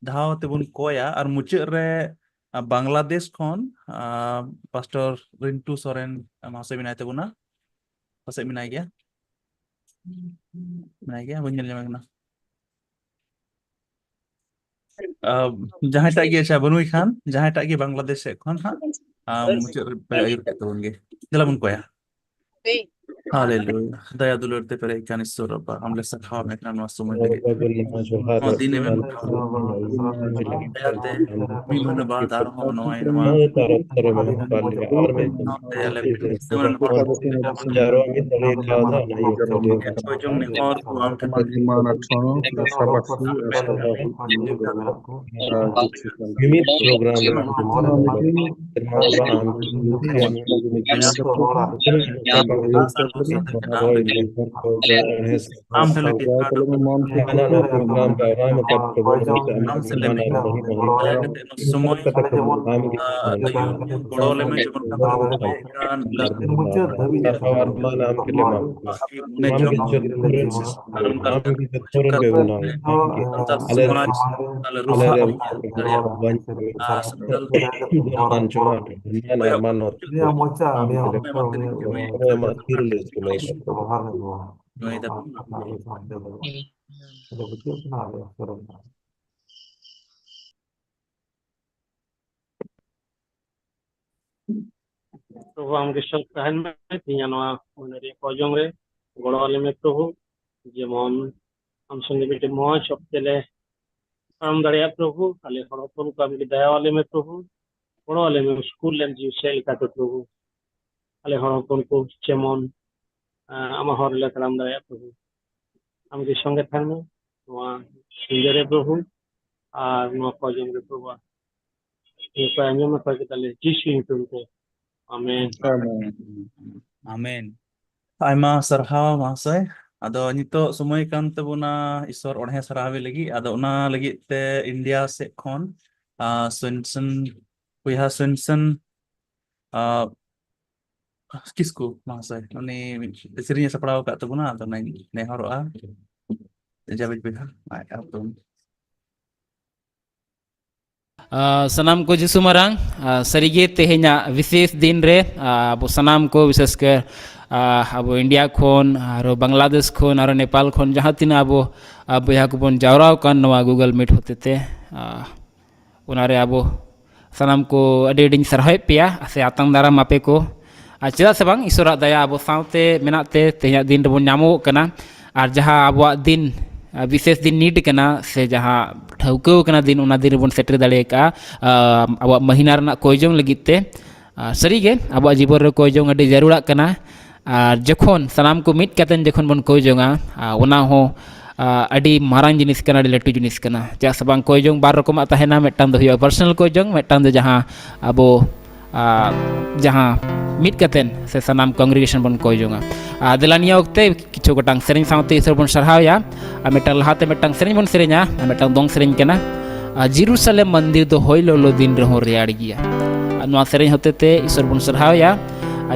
धाव तेबुन कोया और मुचाद रे बांग्लादेश खन पास्टर रिंटू सोरेन महाशय मिनाय तेबुना पासे मिनाय गया बन नेल ᱧᱟᱢᱮ ᱠᱟᱱᱟ जहां गे अच्छा बनुई खान जहां गे बांग्लादेश से खन हां मुचाद पे आयुर के तबुन गे जला बुन कोया हालेलुया दया दुलर ते पेरे कान ईश्वर रब्बा हमले सखाव में कान वासु में लगे दिन में दयाते मी मन बाद आर हो नोय नवा ale teman ko jong ni or ko am tan Mana tono sabaksi Mimit program am tele ki sumoy bolole me jebon kan प्रभु हमके सब कहन में तियानवा मनरे कोजों रे गोड़वाले में प्रभु जेमन हम संगे बेटे मोच अपतेले हम दरिया प्रभु आले हरपन को हमके दया वाले में प्रभु गोड़वाले में स्कूल लेन जी सेल का प्रभु आले हरपन को जेमन आमा हरले कलाम दरिया प्रभु हमके संगे थान में वा सिंगरे प्रभु और नो कोजों रे प्रभु ये पाएंगे में पाके तले जीसु तुमको Amen. Amen. Aima sarhaw mahasay. Ado nito sumoy kan tabuna isor orhe sarahawi lagi. Ado una lagi te India se kon. Swinson. Kuya Swinson. Kisku mahasay. Ani serinya saparaw ka tabuna. Ado na nehoroa. Jabit biha. Ay atum. सनाम को जिसु मरांग सरीगे तेहेना विशेष दिन रे अब सनाम को विशेषकर अब India खोन और बांग्लादेश खोन और नेपाल खोन जहाँ तीन अब यहाँ को बन जावराव कान नवा गूगल मीट होते थे उनारे अब सनाम को अडेडिंग सरहाय पिया से आतंक दारा मापे को चेदा से बांग ईश्वर दया अब सावते मेनाते तेहेना दिन रे बन नामो कना और जहाँ अब दिन विशेष दिन नीट कना से जहाँ ठौको कना दिन उना दिन बन सेटर दाड़े का अब महीना रना कोयजों लगिते सरीगे अब जीवन रे कोयजों अडी जरूरत कना जखोन सनाम को मिट कतन जखोन बन कोयजोंगा उना हो अडी मारांग जिनिस कना अडी लट्टू जिनिस कना जा सबंग कोयजों बार रकम ताहेना मेटांग दो हुआ पर्सनल कोयजों मेटांग दो जहाँ अब जहाँ मिट कतन से सनाम कांग्रेगेशन बन कोयजोंगा दिलानिया वक्ते किछु गोटांग सेरें सावते ईश्वर बन सरहावया मेटांग लहाते मेटांग सेरें बन सेरेंया मेटांग दोंग सेरें कना जेरूसलेम मंदिर दो होय लोलो दिन रहो रेयाड़ गिया नवा सेरें होते ते ईश्वर बन सरहावया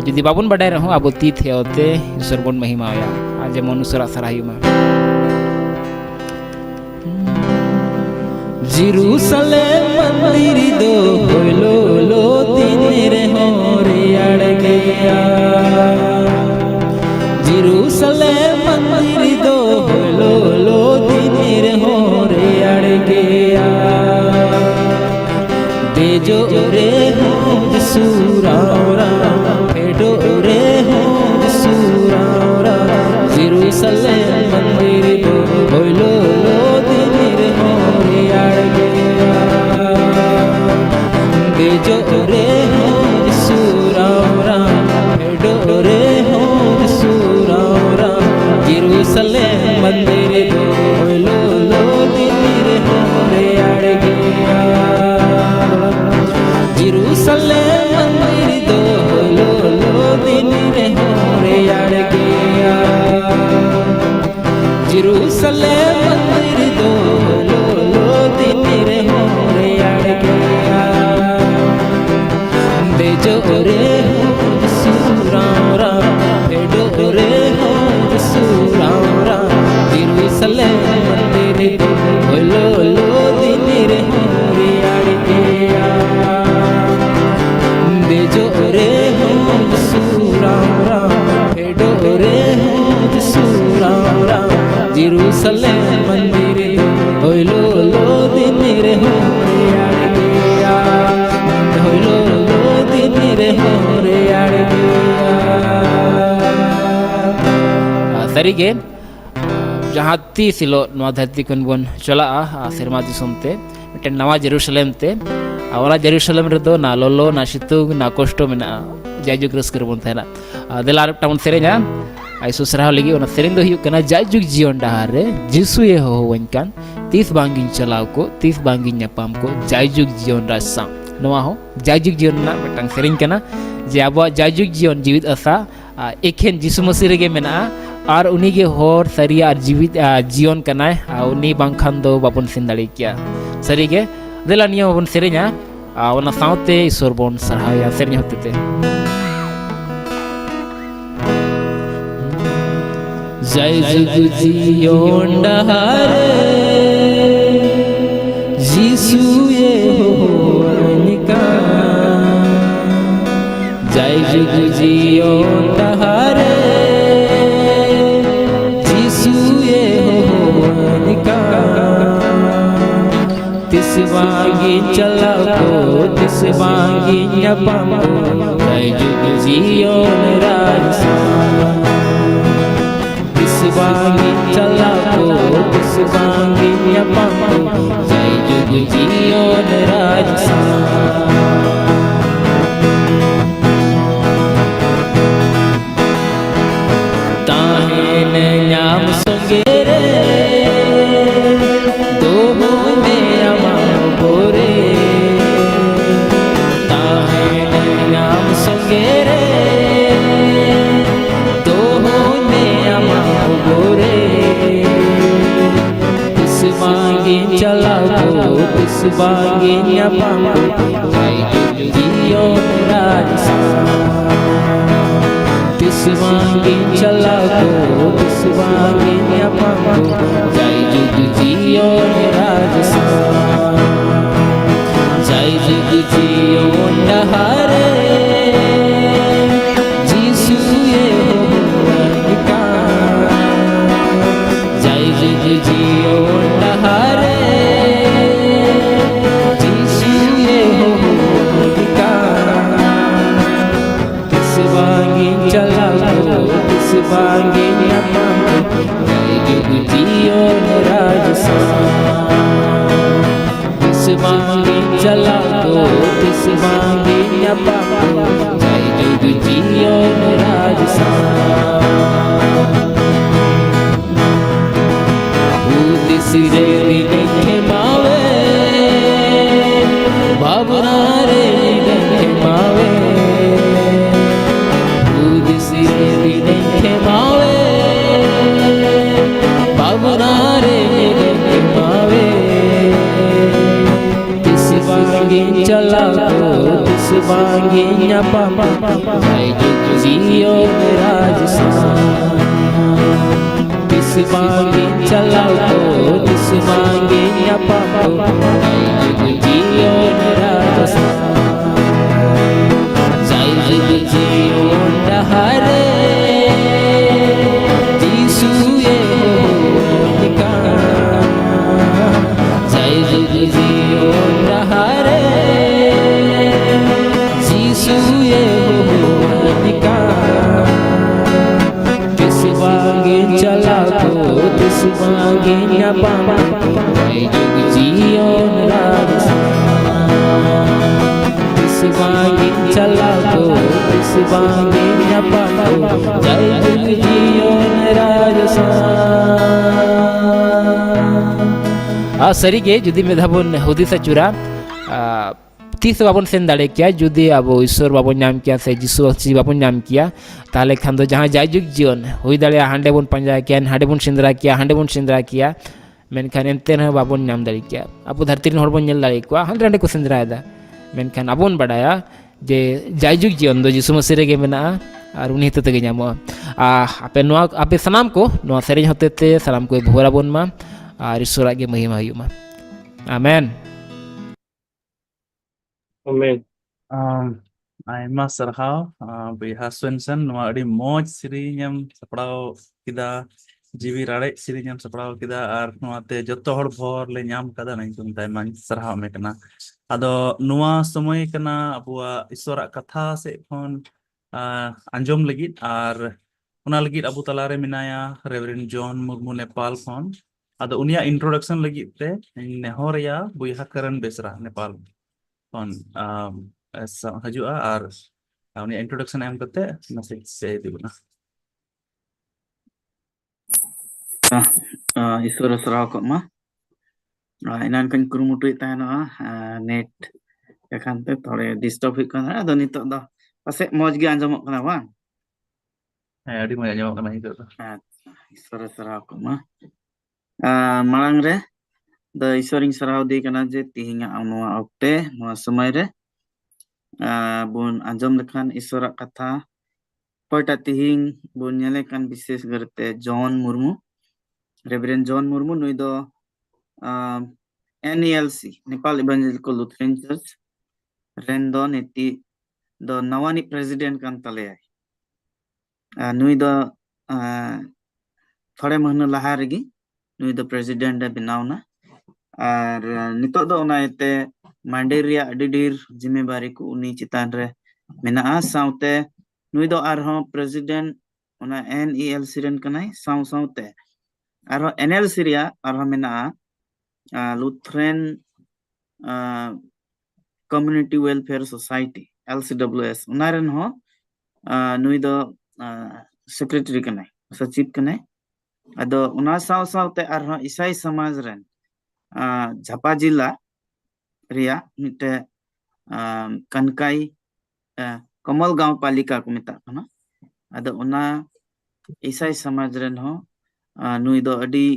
जुदी बाबुन बडाय रहो आबो ती थे होते ईश्वर बन महिमाया आज मनुष्यरा सरायुमा जेरूसलेम मंदिर दो होय लोलो दिन रहो रेयाड़ गिया जेरूसलेम मंदिर दो लोलो दिन हो रे अड़ गया बेजो रे हो सूरारा फेडो रे हो सूरारा जेरूसलेम मंदिर दो लोलो दिन हो रे अड़ गया बेजो रे हो सूरारा फेडो रे हो जेरूसलेम मंदिर दो लोलो दिन हो रे अड़ गया जेरूसलेम मंदिर दो लोलो दिन हो रे अड़ गया जेरूसलेम मंदिर दो लोलो दिन हो रे अड़ गया बेजो रे हो सूरारा फेडो रे हो सूरारा जेरूसलेम मंदिर दो लोलो दिन ᱥᱟᱹᱨᱤᱜᱮ ᱡᱟᱦᱟᱸ ᱛᱤᱥ ᱦᱤᱞᱳᱜ ᱱᱚᱣᱟ ᱫᱷᱟᱹᱨᱛᱤ ᱠᱷᱚᱱ ᱵᱚᱱ ᱪᱟᱞᱟᱜᱼᱟ ᱥᱮᱨᱢᱟ ᱫᱤᱥᱚᱢ te ᱢᱤᱫᱴᱮᱱ ᱱᱟᱣᱟ ᱡᱮᱨᱩᱥᱟᱞᱮᱢ te ᱚᱱᱟ ᱡᱮᱨᱩᱥᱟᱞᱮᱢ ᱨᱮᱫᱚ ᱱᱟ ᱞᱚᱞᱚ ᱱᱟ ᱥᱤᱛᱩᱝ ᱱᱟ ᱠᱚᱥᱴᱚ ᱢᱮᱱᱟᱜᱼᱟ ᱡᱟᱭᱡᱩᱜᱽ ᱨᱟᱹᱥᱠᱟᱹ ᱨᱮᱵᱚᱱ ᱛᱟᱦᱮᱱᱟ ᱫᱮᱞᱟ ᱟᱨ ᱢᱤᱫᱴᱟᱝ ᱵᱚᱱ ᱥᱮᱨᱮᱧᱟ ᱟᱭᱥᱩ ᱥᱟᱨᱦᱟᱣ ᱞᱟᱹᱜᱤᱫ ᱚᱱᱟ ᱥᱮᱨᱮᱧ ᱫᱚ ᱦᱩᱭᱩᱜ ᱠᱟᱱᱟ ᱡᱟᱭᱡᱩᱜᱽ ᱡᱤᱭᱚᱱ ᱰᱟᱦᱟᱨ ᱨᱮ ᱡᱤᱥᱩᱭ ᱦᱚᱦᱚᱣᱟᱹᱧ ᱠᱟᱱ ᱛᱤᱥ ᱵᱟᱝᱜᱤᱧ ᱪᱟᱞᱟᱣ ᱠᱚ ᱛᱤᱥ ᱵᱟᱝᱜᱤᱧ ᱧᱟᱯᱟᱢ ᱠᱚ ᱡᱟᱭᱡᱩᱜᱽ ᱡᱤᱭᱚᱱ ᱨᱟᱡᱽ ᱥᱟᱶ ᱱᱚᱣᱟ ᱦᱚᱸ ᱡᱟᱭᱡᱩᱜᱽ ᱡᱤᱭᱚᱱ ᱨᱮᱱᱟᱜ ᱢᱤᱫᱴᱟᱝ ᱥᱮᱨᱮᱧ ᱠᱟᱱᱟ ᱡᱮ ᱟᱵᱚᱣᱟᱜ ᱡᱟᱭᱡᱩᱜᱽ ᱡᱤᱭᱚᱱ ᱡᱤᱣᱤᱫ ᱟᱥᱟ ᱮᱠᱷᱮᱱ ᱡᱤᱥᱩ ᱢᱟᱹᱥᱤ ᱨᱮᱜᱮ ᱢᱮᱱᱟᱜᱼᱟ ᱟᱨ ᱩᱱᱤᱜᱮ ᱦᱚᱨ ᱥᱟᱹᱨᱤ ᱟᱨ ᱡᱤᱣᱤᱫ ᱡᱤᱭᱚᱱ ᱠᱟᱱᱟᱭ ᱩᱱᱤ ᱵᱟᱝᱠᱷᱟᱱ ᱫᱚ ᱵᱟᱵᱚᱱ ᱥᱮᱱ ᱫᱟᱲᱮ ᱠᱮᱭᱟ ᱥᱟᱹᱨᱤᱜᱮ ᱫᱮᱞᱟ ᱱᱤᱭᱟᱹ ᱵᱚᱱ ᱥᱮᱨᱮᱧᱟ ᱚᱱᱟ ᱥᱟᱶᱛᱮ ᱤᱥᱚᱨ ᱵᱚᱱ ᱥᱟᱨᱦᱟᱣᱮᱭᱟ ᱥᱮᱨᱮᱧ ᱦᱚᱛᱮᱛᱮ ᱡᱟᱭᱡᱩᱜᱽ ᱡᱤᱭᱚᱱ ᱰᱟᱦᱟᱨ যিশুয়ে হওয়ানি কান জায়জুগ জীবন ডাহারে যিশুয়ে হওয়ানি কান তিস বাঙ্গি চলাকো তিস বাঙ্গি ন্যাপামো জায়জুগ জীবন রাজ তিস বাঙ্গি চলাকো তিস বাঙ্গি ন্যাপামো জায়জুগ জীবন রাজ তাহেন নাম সঙ্গে রে দোহনে আমার গোরে তাহেন নাম সঙ্গে রে দোহনে আমার গোরে তিস বাঙ্গি চলাকো তিস বাঙ্গি ন্যাপামো জায়জুগ জীবন রাজ তিস বাঙ্গি চলাকো তিস বাঙ্গি ন্যাপামো জায়জুগ জীবন রাজ জায়জুগ জীবন ডাহারে যিশুয়ে হওয়ানি কান জায়জুগ জীবন ডাহারে যিশুয়ে হওয়ানি কান তিস বাঙ্গি চলাকো তিস বাঙ্গি ন্যাপামো জায়জুগ জীবন রাজ তিস বাঙ্গি চলাকো তিস বাঙ্গি ন্যাপামো জায়জুগ জীবন রাজ তিসরে দিনে মাবে ভাবনা রে দিনে মাবে তিসরে দিনে মাবে ভাবনা রে দিনে মাবে তিস বাঙ্গি চলাকো তিস বাঙ্গি ন্যাপামো জায়জুগ জীবন রাজ তিস বাঙ্গি চলাকো তিস বাঙ্গি ন্যাপামো জায়জুগ জীবন রাজ জায়জুগ জীবন ডাহারে যিশুয়ে হওয়ানি কান জায়জুগ জীবন ডাহারে যিশুয়ে হওয়ানি কান তিস বাঙ্গি চলাকো তিস বাঙ্গি ন্যাপামো জায়জুগ জীবন রাজ তিস বাঙ্গি চলাকো তিস বাঙ্গি ন্যাপামো জায়জুগ জীবন রাজ ᱥᱟᱹᱨᱤᱜᱮ ᱡᱩᱫᱤ ᱢᱤᱫ ᱫᱷᱟᱣ ᱵᱚᱱ ᱦᱩᱫᱤᱥ ᱟᱹᱪᱩᱨᱟ ᱛᱤᱥ ᱵᱟᱵᱚᱱ ᱥᱮᱱ ᱫᱟᱲᱮ ᱠᱮᱭᱟ ᱡᱩᱫᱤ ᱟᱵᱚ ᱤᱥᱥᱚᱨ ᱵᱟᱵᱚᱱ ᱧᱟᱢ ᱠᱮᱭᱟ ᱥᱮ ᱡᱤᱥᱩ ᱚᱥᱤ ᱵᱟᱵᱚᱱ ᱧᱟᱢ ᱠᱮᱭᱟ ᱛᱟᱦᱞᱮ ᱠᱷᱟᱱ ᱫᱚ ᱡᱟᱦᱟᱸ ᱡᱟᱭᱡᱩᱜᱽ ᱡᱤᱭᱚᱱ ᱦᱩᱭ ᱫᱟᱲᱮᱭᱟᱜᱼᱟ ᱦᱟᱸᱰᱮ ᱵᱚᱱ ᱯᱟᱸᱡᱟ ᱠᱮᱭᱟ ᱦᱟᱸᱰᱮ ᱵᱚᱱ ᱥᱮᱸᱫᱽᱨᱟ ᱠᱮᱭᱟ ᱦᱟᱸᱰᱮ ᱵᱚᱱ ᱥᱮᱸᱫᱽᱨᱟ ᱠᱮᱭᱟ ᱢᱮᱱᱠᱷᱟन ᱮᱱᱛᱮ ᱨᱮᱦᱚᱸ ᱵᱟᱵᱚᱱ ᱧᱟᱢ ᱫᱟᱲᱮ ᱠᱮᱭᱟ ᱟᱵᱚ ᱫᱷᱟᱹᱨᱛᱤ ᱨᱮᱱ ᱦᱚᱲ ᱵᱚᱱ ᱧᱮᱞ ᱫᱟᱲᱮ ᱠᱚᱣᱟ ᱦᱟᱸᱰᱮ ᱱᱟᱸᱰᱮ ᱠᱚ ᱥᱮᱸᱫᱽᱨᱟᱭᱮᱫᱟ ᱢᱮᱱᱠᱷᱟᱱ ᱟᱵᱚ ᱵᱚᱱ ᱵᱟᱰᱟᱭᱟ ᱡᱮ ᱡᱟᱭᱡᱩᱜᱽ ᱡᱤᱭᱚᱱ ᱫᱚ ᱡᱤᱥᱩ ᱢᱟᱹᱥᱤ ᱨᱮᱜᱮ ᱢᱮᱱᱟᱜᱼᱟ ᱟᱨ ᱩᱱᱤ ᱦᱚᱛᱮ ᱛᱮᱜᱮ ᱧᱟᱢᱚᱜᱼᱟ ᱟᱯᱮ ᱥᱟᱱᱟᱢ ᱠᱚ ᱱᱚᱣᱟ ᱥᱮᱨᱮᱧ ᱦᱚᱛᱮ ᱛᱮ ᱥᱟᱱᱟᱢ ᱠᱚ ᱵᱷᱚᱨ ᱟᱵᱚᱱ ᱢᱟ ᱟᱨ ᱤᱥᱥᱚᱨᱟᱜ ᱜᱮ ᱢᱚᱦᱤᱢᱟ ᱦᱩᱭᱩᱜ ᱢᱟ ᱟᱢᱮᱱ Amen. ᱟᱭᱢᱟ ᱥᱟᱨᱦᱟᱣ ᱵᱚᱭᱦᱟ ᱥᱩᱱᱥᱚᱱ ᱱᱚᱣᱟ ᱟᱹᱰᱤ ᱢᱚᱡᱽ ᱥᱮᱨᱮᱧᱮᱢ ᱥᱟᱯᱲᱟᱣ ᱠᱮᱫᱟ ᱡᱤᱣᱤ ᱨᱟᱲᱮᱡ ᱥᱮᱨᱮᱧᱮᱢ ᱥᱟᱯᱲᱟᱣ ᱠᱮᱫᱟ ᱟᱨ ᱱᱚᱣᱟᱛᱮ ᱡᱚᱛᱚ ᱦᱚᱲ ᱵᱷᱚᱨ ᱞᱮ ᱧᱟᱢ ᱠᱟᱫᱟ ᱧᱩᱛᱩᱢ ᱛᱮ ᱟᱭᱢᱟᱧ ᱥᱟᱨᱦᱟᱣ ᱢᱮ ᱠᱟᱱᱟ ᱟᱫᱚ ᱱᱚᱣᱟ ᱥᱚᱢᱚᱭ ᱠᱟᱱᱟ ᱟᱵᱚᱣᱟᱜ ᱤᱥᱥᱚᱨᱟᱜ ᱠᱟᱛᱷᱟ ᱥᱮᱫ ᱠᱷᱚᱱ ᱟᱸᱡᱚᱢ ᱞᱟᱹᱜᱤᱫ ᱟᱨ ᱚᱱᱟ ᱞᱟᱹᱜᱤᱫ ᱟᱵᱚ ᱛᱟᱞᱟᱨᱮ ᱢᱮᱱᱟᱭᱟ ᱨᱮᱵᱷᱨᱮᱱᱰ ᱡᱚᱱ ᱢᱩᱨᱢᱩ ᱱᱮᱯᱟᱞ ᱠᱷᱚᱱ ᱟᱫᱚ ᱩᱱᱤᱭᱟᱜ ᱤᱱᱴᱨᱳᱰᱟᱠᱥᱚᱱ ᱞᱟᱹᱜᱤᱫ ᱛᱮ ᱱᱮᱦᱚᱨᱮᱭᱟ ᱵᱚᱭᱦᱟ ᱠᱟᱨᱚᱱ ᱵᱮᱥᱨᱟ ᱱᱮᱯᱟᱞ ᱠᱷᱚᱱ ᱦᱤᱡᱩᱜᱼᱟ ᱟᱨ ᱩᱱᱤᱭᱟᱜ ᱤᱱᱴᱨᱳᱰᱟᱠᱥᱚन ᱮᱢ ᱠᱟᱛᱮ ᱢᱮᱥᱮᱡ ᱥᱮ ᱤᱫᱤ ᱵᱚᱱᱟ ईश्वर सराव को मा इनान कन कुरुमुटुई ताहनोआ नेट एखानते थोड़े डिस्टर्ब हुई कना अदो नितोग दो पासे मौज गे आंजमोग कना बांग ᱦᱮᱸ ᱟᱹᱰᱤ ᱢᱚᱡᱽ ᱟᱸᱡᱚᱢᱚᱜ ᱠᱟᱱᱟ ᱱᱤᱛᱚᱜ ᱫᱚ ईश्वर सराव को मा मांग रे द ईश्वरिंग सराव दी कना जे तिहिंगा नोआ ऑक्टे नोआ समय रे बुन आंजम लेखान ईश्वर कथा पयटा तिहिंग बुन नेले कान विशेष करते John Murmu reverend John Murmu नुई दो NELC Nepal evangelical Lutheran church रेंदो नेति दो नवानी प्रेसिडेंट कान तले नुई दो थोड़े महीना लहा रेगी नुई दो प्रेसिडेंट बनावना और नितो दो उनायते मांडे रिया अडी ढेर जिम्मेवारी को उनी चितान रे मेना साउते नुई दो आरहों प्रेसिडेंट उना NELC रेन कनाई साउते आरो NLC रिया आरो मेना लुथरेन कम्युनिटी वेलफेयर सोसाइटी LCWS उनारन हो नुई दो सेक्रेटरी कनाई सचिव कनाई अदो उना साउते आरो ईसाई समाज रेन झापा जिला रिया मिटे कनकाई कमल गांव पालिका को मेता कना अदो उना ईसाई समाज रेन हो नुई दो अडी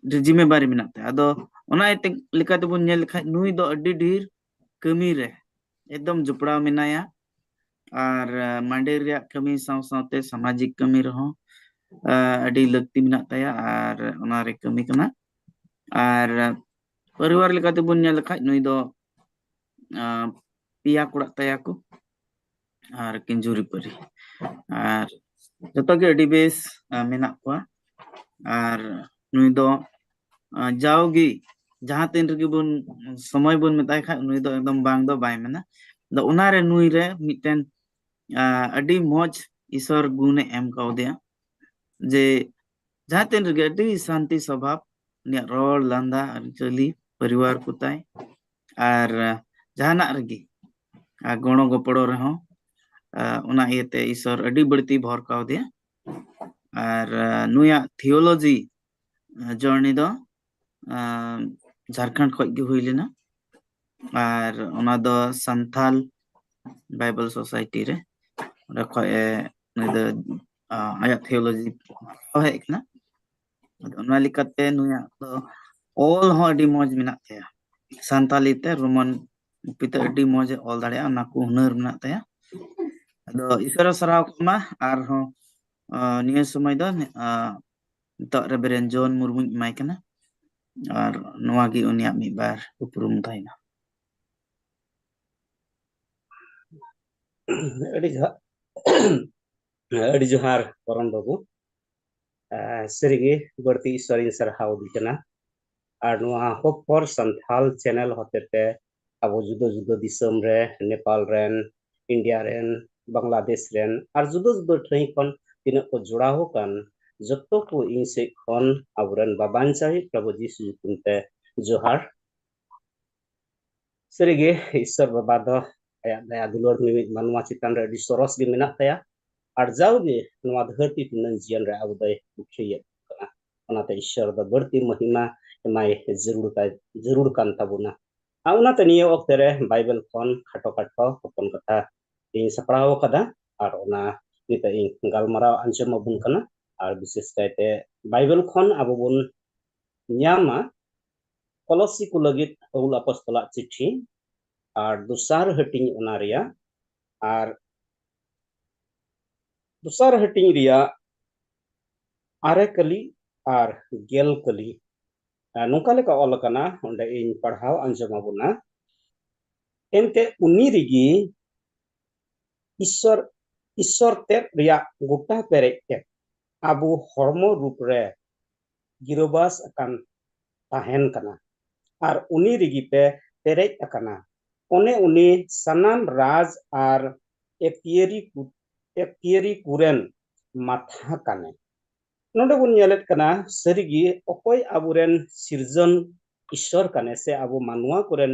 जिम्मेवारी मिनाते अदो उना इते लिकाते बुन नेल खाय नुई दो अडी ढेर कमी रे एकदम जुपड़ा मिनाया और मांडे रिया कमी साउते सामाजिक कमी रहो अडी लगती मिनात ताया और उना रे कमी कना और परिवार लिकाते बुन नेल खाय नुई दो पिया कुड़ा ताया को और किंजुरी परी और जतो गे अडी बेस मेना को और नुई दो जाओगी जहाँ तीन रगी बुन समय बुन मेताय खा नुई दो एकदम बांग दो बाय मेना दो उनारे नुई रे मिटेन अडी मौज ईश्वर गुणे एम काउदिया जे जहाँ तीन रगी अडी शांति स्वभाव ने रोड लांदा चली परिवार कुताय और जहाना रगी गणो गपड़ो रहो उना इयते ईश्वर अडी बड़ती भर काउदिया और नुया थियोलॉजी जर्नी दो झारखंड खoj गे हुई लेना और उना दो संथाल बाइबल सोसाइटी रे रखो नुई दो आया थियोलॉजी है ना उना लिकते नुया दो ऑल हो अडी मौज मिना तया संथाली ते रोमन पिते अडी मौज ऑल दाड़िया ना को हुनर मिना तया अदो ईश्वर सराव मा आर हो निया समय दो तो रेवरेंड जॉन मुर्मू माय कना और नवा गी उनिया मी बार उपरुम थाइना अड़ी जोहार करन बाबू सरिगे बर्ती ईश्वरिन सरहाव दिकना और नवा होप फॉर संथाल चैनल होतेते अब जुदो जुदो दिसम रे Nepal rain India rain Bangladesh rain और जुदो जुदो ठई खन तिना को जुड़ाव कान जत्तो को इन से खन आवरन बाबांचाई प्रभु जीसु कुनते जोहार सरिगे ईश्वर बाबा दो आया दया दुलर मिमित मानवा चितान रे अडी सरस गे मेना तया और जाओगे नवा धरती तुनन जियन रे आवदय मुखिय कना ओनाते ईश्वर द बर्ती महिमा एमाय जरूर कान ताबुना ओनाते निये वक्त रे बाइबल खन खाटो खाटो हपन कथा इन सपड़ाव कदा और ओना निते इन गालमाराव आंजम बुन कना और विशेष कायते बाइबल खन आबो बुन न्यामा कलसी को लगित पौल अपस्तला चिट्ठी और दुसार हटिंग ओना रिया और दुसार हटिंग रिया आरे कली और गेल कली नोंका लेका ऑल कना ओंडे इन पढ़ाव आंजम बुना एनते उनी रिगी ईश्वर ईश्वर ते रिया गोटा पेरेते आबू हरमो रूप रे गिरोबास अकान ताहेन कना और उनी रिगी पे पेरेज अकाना ओने उनी सनाम राज और apiary Cyrene matha kane nonde bun nyelet kana serigi okoi aburen sirjon ishor kane se abu manua kuren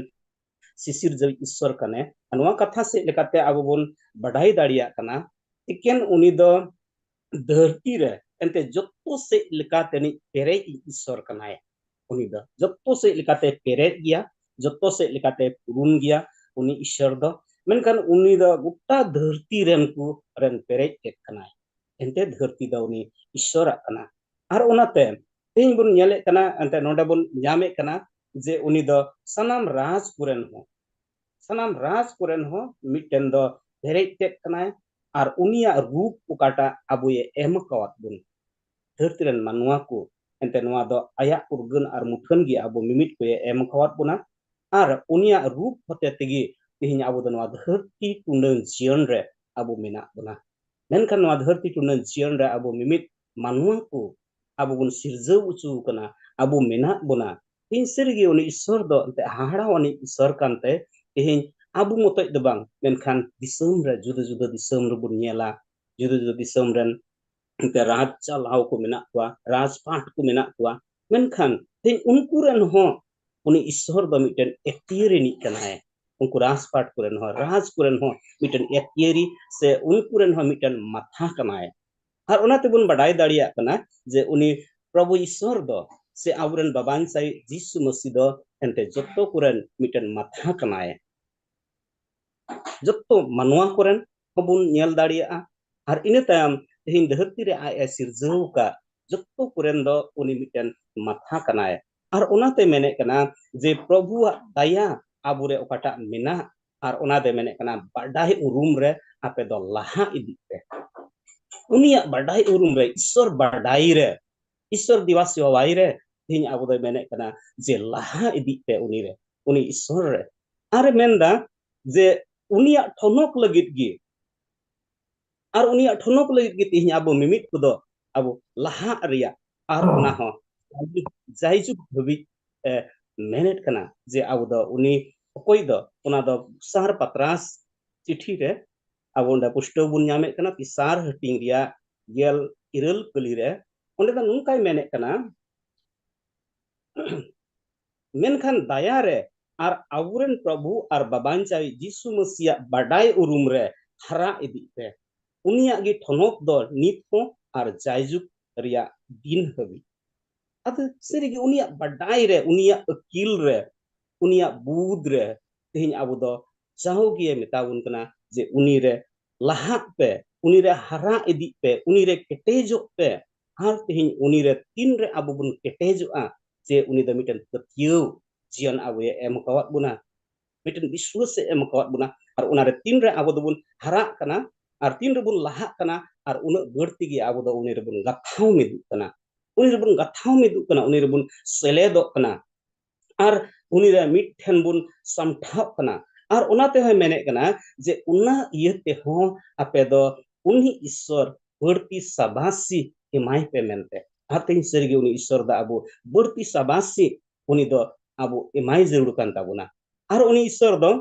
sisir jai ishor kane anwa katha se lekate abu bun badai daria kana iken uni do धरती रे एंते जत्तो से लेकाते नि पेरे ईश्वर कनाय उनी the जत्तो से लेकाते पेरे गया जत्तो से लेकाते पुरुन गया उनी ईश्वर द मेनखान उनी द गुट्टा धरती रेन को रेन पेरे के कनाय एंते धरती द उनी ईश्वर कना आर उनाते तेन बुन नेले कना एंते नोडे बुन ᱧᱟᱢे कना जे उनी द सनाम राज कुरेन हो मिटेन द पेरे के कनाय आर उनिया रूप उकाटा अबुए एम कवात बुन धरती रेन मानुआ को एंते नोआ दो आया उर्गन आर मुठन गी अबु मिमिट को एम कवात बुना आर उनिया रूप होते तेगी तिहिन अबु दो नोआ धरती टुंडन जियन रे अबु मेना बुना मेनखान नोआ धरती टुंडन जियन रे अबु मिमिट मानुआ को अबु बुन सिरजौ उचु कना अबु मेना बुना तिन सिरगी उनी ईश्वर दो एंते हाहड़ा उनी ईश्वर कानते तिहिन abu motoy debang menkan disem re juda-juda disem rebun nyela juda-juda disem ren te raj chalau ko menak tua raj pat ko menak tua menkan tin unku ren ho uni ishor do miten etieri ni kanae unku raj pat ko ren ho raj ko ren ho miten etieri se unku ren ho miten matha kanae har onate bun badai daria kana je uni prabhu ishor do se aburen baban sai jisu masih do ente jotto kuren miten matha kanae जत्तो Manua कोरेन हबुन nail दाड़िया are इने तायम तेहिन धरती रे आय सिरजौ का जत्तो कोरेन दो उनी मिटेन माथा कनाय are ओनाते मेने कना जे प्रभुआ दया आबुरे ओकाटा मेना आर ओनाते मेने कना बाडाई उरुम रे आपे दो लाहा इदी पे उनिया बाडाई उरुम रे ईश्वर दिवस वाई रे तेहिन आबु दो मेने कना जे लाहा इदी पे उनी ईश्वर रे आर मेनदा जे उनिया ठनक लगit gi ar unia ठनक लगit gi तिहिन आबो मिमिट कुदो आबो लाहा रिया आर उना हो जायजु भबि मेनेट कना जे आबो दो उनी ओकोय दो उना दो सार पत्रास चिठी रे आबो नda पुष्टो बुन ᱧᱟᱢᱮ कना कि सार हटिंग रिया गेल इरल कली रे ओंडे दा नुंकाय मेने कना मेनखान दया रे आर आबुरेन प्रभु आर बाबांचाई जिसु मसीहा बाडाई उरुम रे हरा इदी पे उनिया गी ठनक दो नित हो आर जायजुक रिया दिन हबी अत सिरिगी उनिया बाडाई रे उनिया अकिल रे उनिया बुद रे तेहिन आबु दो चाहोगी मेताबुन कना जे उनी रे लाहा पे उनी रे हरा इदी पे उनी रे केटेजो पे आर तेहिन उनी रे तीन रे आबु बुन केटेजोआ जे उनी द मिटन पतियो जियन abu ya em kawat buna miten biswas em kawat buna ar unare tinre abu do bun hara kana ar tinre bun laha kana ar una berti gi abu do unire bun gathau medu kana unire bun seledo kana ar unire mitten bun samthau kana ar unate hoy mene kana je una iete ho ape do uni ishwar berti sabasi emai pemente atin sergi uni ishwar da abu berti sabasi uni do abu emai जरूर kan tabuna ar uni ईश्वर दो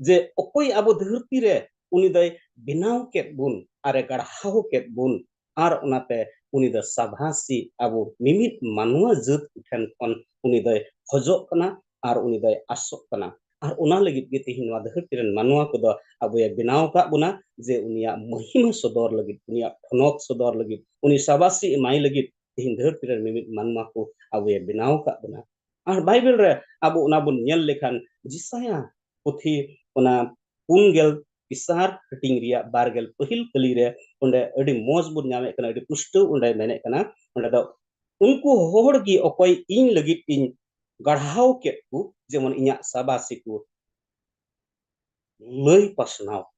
जे ओकोय abu धरती रे uni doy binaw ket bun are garhaw ket bun ar onate uni do sabhasi abu mimit manua jut uthen kon uni doy khojok kana ar uni doy asok kana ar ona legit ge tihin wa धरती ren manua ko do abu ya binaw ka buna je unia mahima sodor legit unia thonok sodor legit uni sabasi emai legit tihin धरती ren mimit manua ko abu ya binaw ka buna ar Bible re abu una bun nyel lekhan jisaya puthi una pungel pisar hating ria bargel pahil kali re onde adi moj bun nyame kana adi pustu onde mene kana onde do unku hor gi okoy in legit in garhaw ket ku jemon inya sabasi ku leuy pasnaw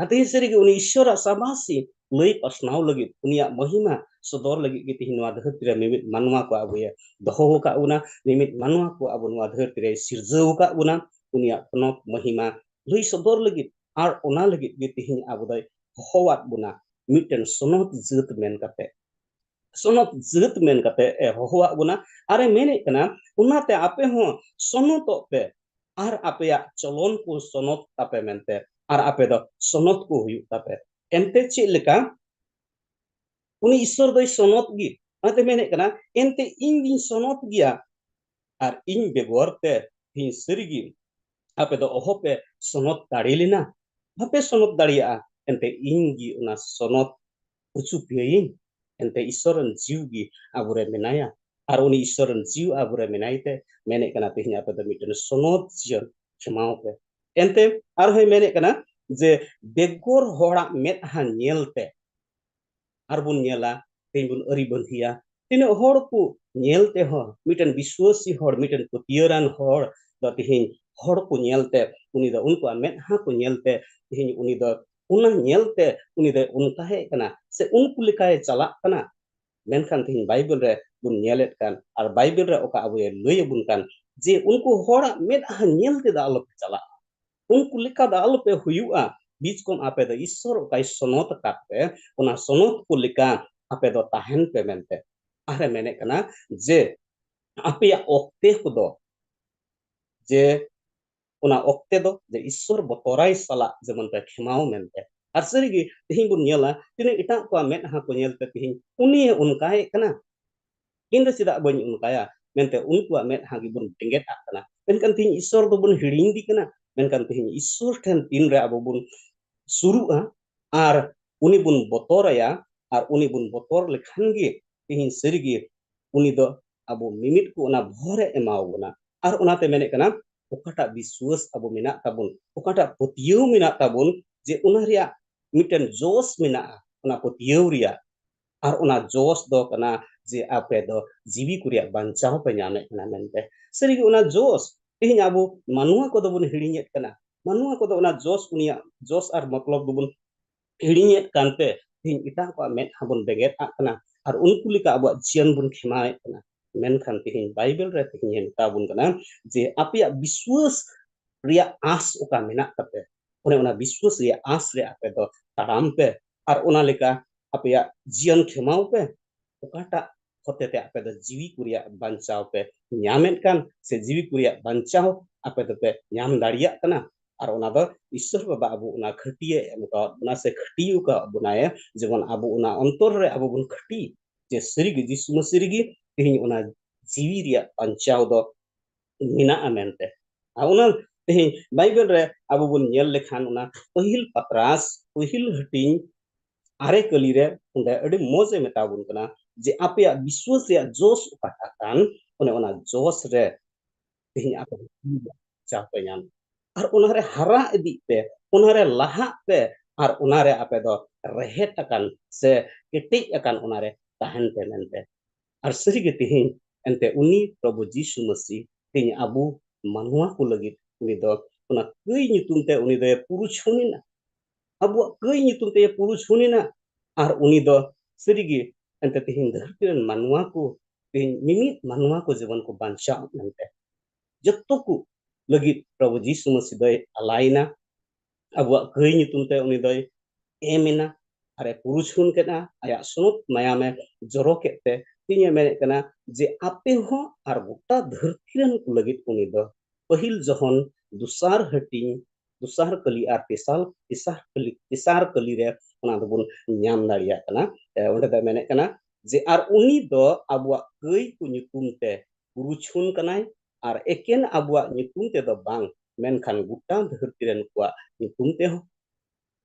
ati serigi uni ishora sabasi leuy pasnaw legit unia mahima sodor lagi gitu hinwa dhati re mimit manua ko abu ya doho ka una mimit manua ko abu nwa dhati re sirjau ka una unia penok mahima lui sodor lagi ar ona lagi gitu hin abu dai howat buna miten sonot zut men kate howa buna are mene kana unate ape ho sonoto pe ar ape ya cholon ko sonot tape mente ar ape do sonot ko huyu tape ente chi leka uni Isor doy sonot gi ate menek kana ente ing sonot gia ar ing begor te tin serigi ape do ohope sonot darilina ape sonot daria ente ingi una sonot ucu piyin ente Isoran jiugi abure menaya ar uni Isoran jiu abure menaite menek kana tehnya ape do miten sonot jion kemau pe ente ar he menek kana je begor hora met han nyelte arbun nyela timbun aribun hia tine hor ku nyelte ho miten biswasi hor miten putieran hor do tihin hor ku nyelte uni do unku met ha ku nyelte tihin uni do una nyelte uni do unkahe kana se unku likae chalak kana menkan tihin Bible re bun nyelet kan ar Bible re oka abu loye bun kan je unku hora met ha nyelte da alop chalak unku lika da alop huyua biskom ape do Isor kai sonot kape una sonot ku lika ape do tahen pe mente are menek kana je ape ya okte kudo je una okte do je Isor botorai sala jeman pe khemau mente ar serigi tihin bun nyela tine ita ko met ha ko nyel pe tihin uni unkai kana inda sida bani unkaya mente unku met ha gibun tingget kana menkan tihin Isor do bun hiring di kana menkan tihin Isor kan tinre abu bun surua ar uni bun botor ya ar uni bun botor lekhan gi tihin serigi uni do abu mimit ku una bhore emau guna ar unate menek kana okata biswas abu minak tabun okata potiu minak tabun je una ria miten jos minak una potiu ria ar una jos do kana je ape do jiwi kuria bancau penyame kana mente serigi una jos tihin abu manua ko do bun hiringet kana manua ko do una jos unia jos ar matlab do bun hiringet kante tihin ita ko met habun beget kana ar unku lika abu jian bun khimai kana menkan tihin Bible re tihin tabun kana je apia biswas ria as uka menak kape one una biswas ria as ria ape do tarampe ar una lika apia jian khimau pe ukata hotete ape do jiwi kuria bancau pe nyamet kan se jiwi kuria bancau ape do pe nyam daria kana ar una do Isor baba abu una khatie emko una se khatiu ka bunaya jemon abu una ontor re abu bun khati je serigi Jisu serigi tihin una jiwi ria bancau do mina amente una tihin Bible re abu bun nyel lekhan una pahil patras pahil hating are kali re unda adi moje metabun kana je apya biswas ya jos ukatakan one ona jos re tihin apa cape nyam ar onare hara edi pe onare laha pe ar onare ape do rehet akan se ketik akan onare tahan pe mente ar seri tihin ente uni Prabu Jisu Mesih tihin abu manua ku lagi uni do ona kei nyutum te uni do puruch hunina abu kei nyutum te puruch hunina ar uni do serigi ente tihin dhartiran manua ku tihin mimit manua ku jeban ku bancau mente jottoku lagi Prabu Jisu Mesih doy alaina abuak kei nyutum te uni doy emena are puruchun kena aya sunut mayame joroket te tinya menek kana je ape ho ar gota dhartiran ku lagi uni do pahil johon dusar hating dusar kali ar tisar kali re ona do bun nyam daria kana onde da menek kana je ar uni do abuak kei ku nyutum te puruchun kanai ar eken abuak nyutum te do bang menkan guta dhartiran kuwa nyutum te ho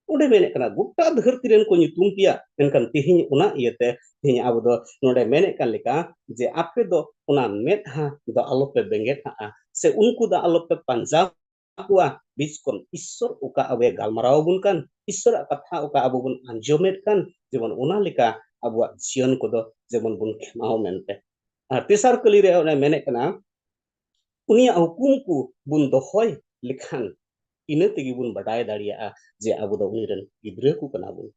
udah menek kana guta dhartiran ko nyutum pia menkan tihin una iete tihin abu do node menek kan lika je ape do una met ha do alope benget ha se unku da alope panjab kuwa biskon Isor uka awe galmarau bun kan Isor katha uka abu bun anjomet kan jemon una lika abuak jion ko do jemon bun mau mente tisar kali re ona menek kana unia hukumku bun dohoy likhan ina tegi bun badai daria je abu do uniren gidre ku kana bun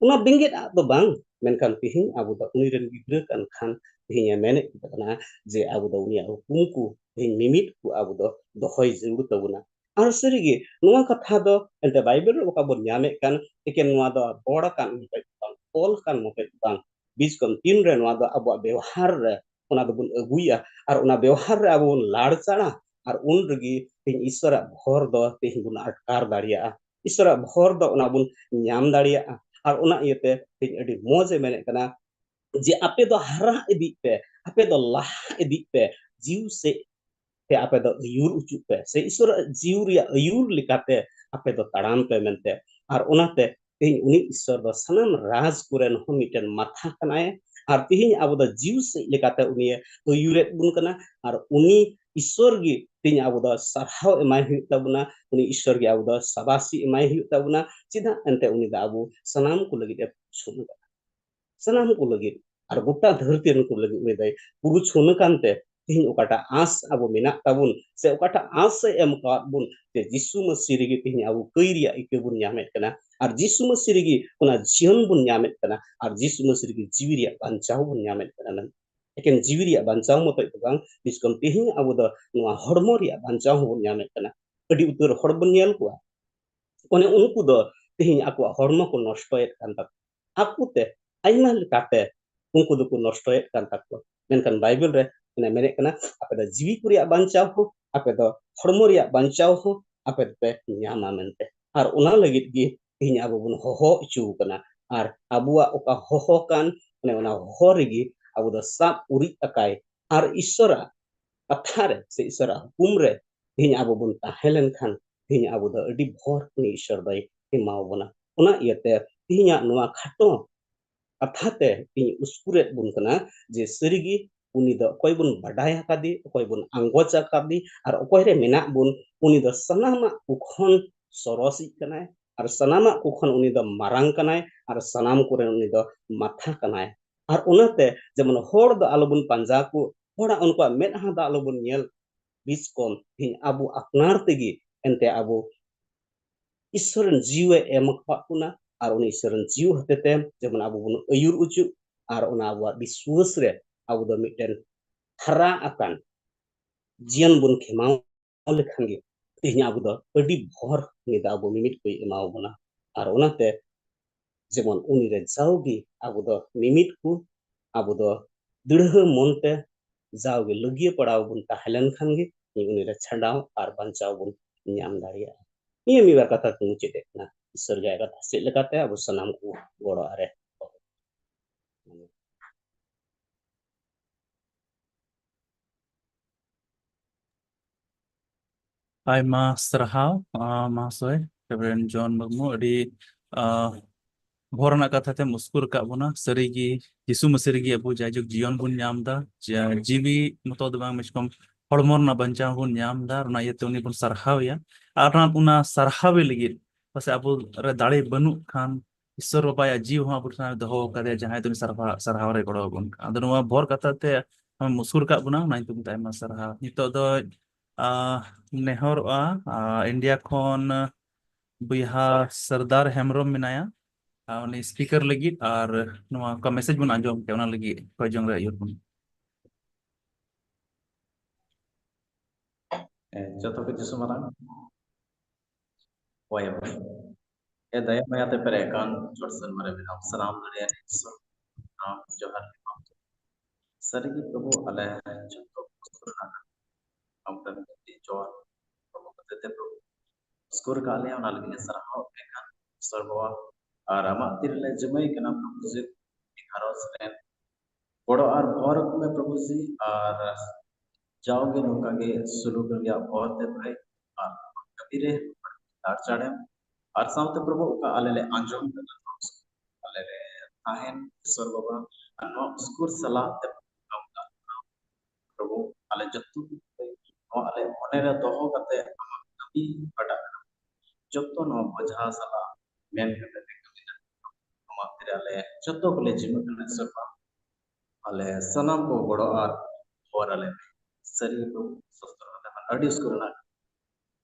una benget do bang menkan tihin abu do uniren gidre kan khan tihin menek kana je abu do unia hukumku tihin mimit ku abu do dohoy juru tabuna ar serigi nuwa katha do ente Bible ro ka bun nyame kan eken nuwa do boda kan mopet bang ol kan mopet bang bis kon tin re nuwa do abu bewahar re una do bun aguya ar una bewahar re abu bun lar chana ar un regi tin Isora bhor do tin bun atkar daria Isora bhor do una bun nyam daria ar ona iete tin adi moje mene kana je ape do hara edik pe ape do lah edik pe jiu se te ape do ayur ucuk pe se isor jiu ria ayur likate ape do taram pe mente ar onate tin uni isor do sanam raj kuren ho miten matha kanae ar tin abo do jiu se likate uni ayuret bun kana ar uni isor gi tin abo do sarhau emai hu tabuna uni isor gi abo do sabasi emai hu tabuna cida ente uni da abo sanam ku lagi de sunu sanam ku lagi ar gota dharti ren ku lagi uni dai puru chunu kante tin okata as abo menak tabun se okata as se em ka bun te jisu masih rigi tin abo kairia ike bun nyamet kana ar jisu masih rigi una jion bun nyamet kana ar jisu masih rigi jiwiria bancau bun nyamet kana eken jiwiria bancau moto itu bang diskon tin abo do nuwa hormo ria bancau bun nyamet kana adi utur horbun nyel kuwa one unku do tin aku hormo ko nostoet kan tak aku te aima lekate unku do ko nostoet kan tak menkan bible re ina menek kana apa da jiwi kuria bancau ho apa do hormo ria bancau ho apa pe nyama mente ar una legit gi tin abu bun hoho chu kana ar abua oka hoho kan ne una hoho rigi abu do sap uri akai ar isora athare se isora humre tin abu bun tahelen kan tin abu do adi bhor ni isor dai timau bona una iete tinya nuwa khato athate tin uskuret bun kana je serigi uni do koy bun badaya kadi koy bun anggoja kadi ar koy re menak bun uni do sanama kukhon sorosi kanai ar sanama kukhon uni do marang kanai ar sanam kuren uni do matha kanai ar unate jemon hor do alobun panjaku hora unko medha da alobun nyel biskon tin abu apnar tegi ente abu iseren jiwe emak pakuna ar uni iseren jiu hatete jemon abu bun ayur ucu ar una abu disuus re abu do miten hara akan jian bun khemau lekhan ge tinya abu do adi bhor ni da abu mimit koi emau bona ar onate jemon uni re jaugi abu do mimit ku abu do dirha monte jaugi lugie padaw bun tahlen khan ge uni re chadaw ar bancau bun nyam daria ini mibar kata kunci dek na isor jaya kata hasil lekate abu sanam ku goro are Aima sarhau Mahasoy Reverend John Magmu adi भोरना कथा थे मुस्कुर का बुना सरीगी यीशु मसीह गी अबु जायजुग जीवन बुन ᱧᱟᱢदा जीवी मतो दबांग मिसकम हड़मोर ना बंचाव बुन ᱧᱟᱢदा ना येते उनी बुन सरहाव या आरना उना सरहावे लगिर पसे अबु रे दाड़े बनु खान ईश्वर बाबा या जीव हा बुना दहो कदे जहां तुनी सरहाव रे गड़ो बुन अदो नवा भोर कथा थे मुस्कुर का बुना ना तुम ताइमा सरहाव नितो दो नेहर इंडिया खन बुहा सरदार हेमरम मिनाया उनी स्पीकर लगी और नवा का मैसेज बन आंजोम के उना लगी कोई जंग रे यूर बन जतो के जिसु मारा वाय ए दया मयाते पेरेकान जोरसन मरे बिना सलाम लड़े सो नाम जोहर सरगी प्रभु अले जतो सुना हम तन जोर प्रभु कते प्रभु स्कोर काले उना लगी सराहो एकान सरबवा और आमा तिरले जमई कना प्रभु जी घरोस रेन बड़ो और भोर में प्रभु जी और जाओगे नौका के सुलूक या बहुत है भाई और कबीरे तार चढ़े और सामते प्रभु का अलेले अंजोम करना अलेले आहेन ईश्वर बाबा अनो स्कूर सलाह ते प्रभु अले जत्तु नो अले मने रे दोहो कते कभी बड़ा जत्तो नो बजा सलाह मेन कते हमारे अले जत्तो कोले जिम करने सरपा अले सनम को बड़ो और अले शरीर को स्वस्थ रहता है अडिस करना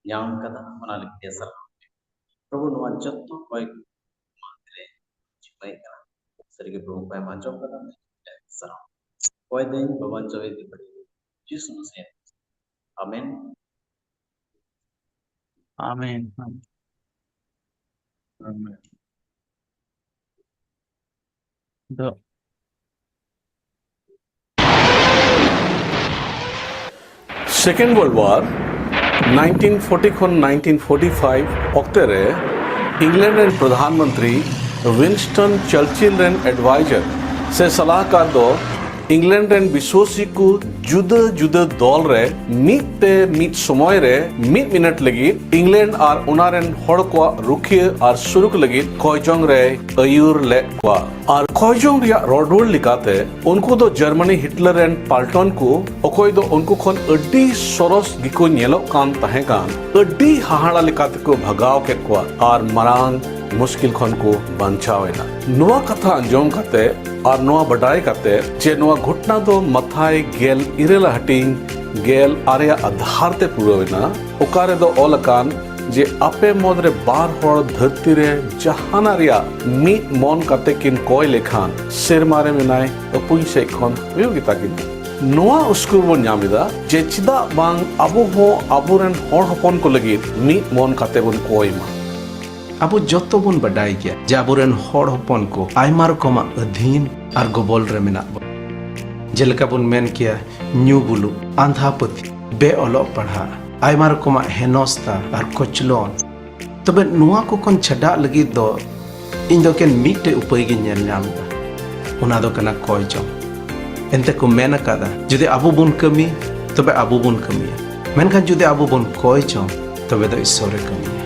ᱧᱟᱢ कदा मना लिखते सर प्रभु नवा जत्तो कोई मात्रे जिमाई करा शरीर के प्रभु पाए मांचो कदा सर कोई दिन भगवान चवे दी पड़ी यीशु मसीह आमीन आमीन दो सेकेंड वर्ल्ड वार 1940 खन 1945 अक्टे रे इंग्लैंड प्रधानमंत्री विंस्टन चर्चिल रेन एडवाइजर से सलाहकार दो इंग्लैंड रेन विश्वासी को जुदा जुदा दल रे मिते मित समय रे मित मिनट लगी इंग्लैंड और उनारेन हड़ को रुखिया और सुरुक लगी कॉयजोंग रे अयूर ले को और कॉयजोंग रिया रोडवुड लिखाते उनको तो जर्मनी हिटलर रेन पाल्टन को ओकोय दो उनको खन अड्डी सोरस गिको नेलो कान तहे कान अड्डी हाहाड़ा लिखाते को भगाव के को और मरांग मुश्किल खन को बंचावेना नुआ कथा अंजोम करते और नुआ बडाई करते जे नुआ घटना दो मथाई गेल इरेल हटिंग गेल आर्या आधार ते पुरवेना ओकारे दो ओलकान जे आपे मोदरे बार होड़ धरती रे जहाना रिया मीट मन करते किन कोय लेखान सिर मारे मिनाय अपुई से खन हुयोगिता किन नुआ उसकुर बन नामिदा जे चिदा बांग अबो हो अबुरेन होड़ हपन को लगी मीट मन करते बन कोय मा अब जतो बन बडाई गया जे आबोरेन होड़ हपन को आयमा रकमा अधीन और गबल रे मेना जेलका बन मेन किया न्यू बुलु आंधापति बे ओलोग पढ़ा आयमा रकमा हेनोस्ता और कोचलोन तबे नुआ को कोन छडा लगी दो इन दो केन मिटे उपाय गे नेल नामदा उना दो कना कोयजो एंते को मेन कादा जुदि आबो बुन कमी तबे आबो बुन कमिया मेनखान जुदि आबो बुन कोयजो तबे दो ईश्वरे कमिया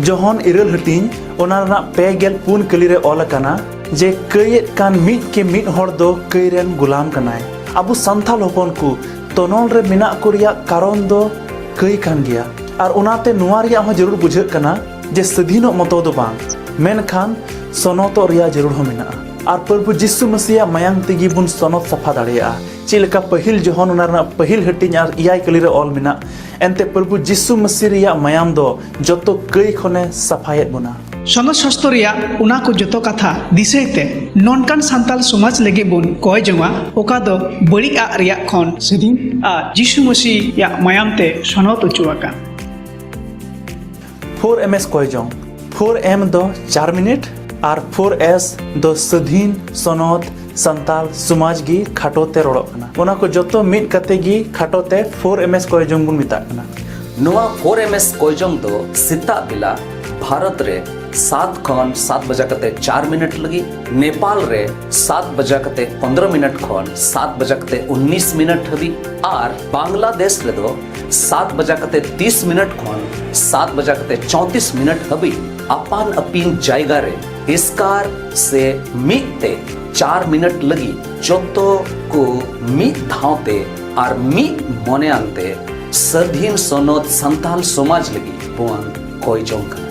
जोहन इरल हटिंग ओना पे गेल पुन कली रे ऑल काना जे कयेत कान मिट के मिट हर दो कयरेन गुलाम कनाय अबु संथाल होपन को तोनल रे मिना को रिया कारण दो कई कान गया और उनाते नुआ रिया हो जरूर बुझे कना जे सधीनो मतो दो बांग मेनखान सनतो रिया जरूर हो मिना और प्रभु जिसु मसीहा मयांग तेगी बुन सनत सफा दाड़िया चिलका पहिल जोहन उनारना पहिल हटिंग और इयाय कली रे ऑल मिना एंते प्रभु जिसु मसीह रिया मायाम दो जतो कई खने सफायत बुना सनद शास्त्र रिया उना को जतो कथा दिसैते नॉनकान संताल समाज लगे बुन कय जमा ओका दो बड़ी आ रिया खन सदिन आ जिसु मसीह या मायाम ते सनद उचुआका 4ms कय जंग 4m दो 4 मिनट और 4s दो सधीन सनद संताल समाज गी खाटोते रोड़ोकना उना को जतो मिट कते गी खाटोते 4ms कयजोंग बुन मिता कना नुआ 4ms कयजोंग दो सिता बिला भारत रे 7 खन 7 बजा कते 4 मिनट लगी नेपाल रे 7 बजा कते 15 मिनट खन 7 बजा कते 19 मिनट हबी और बांग्लादेश रे दो 7 बजा कते 30 मिनट खन 7 बजा कते 34 मिनट हबी अपान अपिन जायगा रे इसकार से मिते 4 मिनट लगी जोतो को मिट धावते और मिट मने आनते सधीन सनद संताल समाज लगी बुन कयजोंग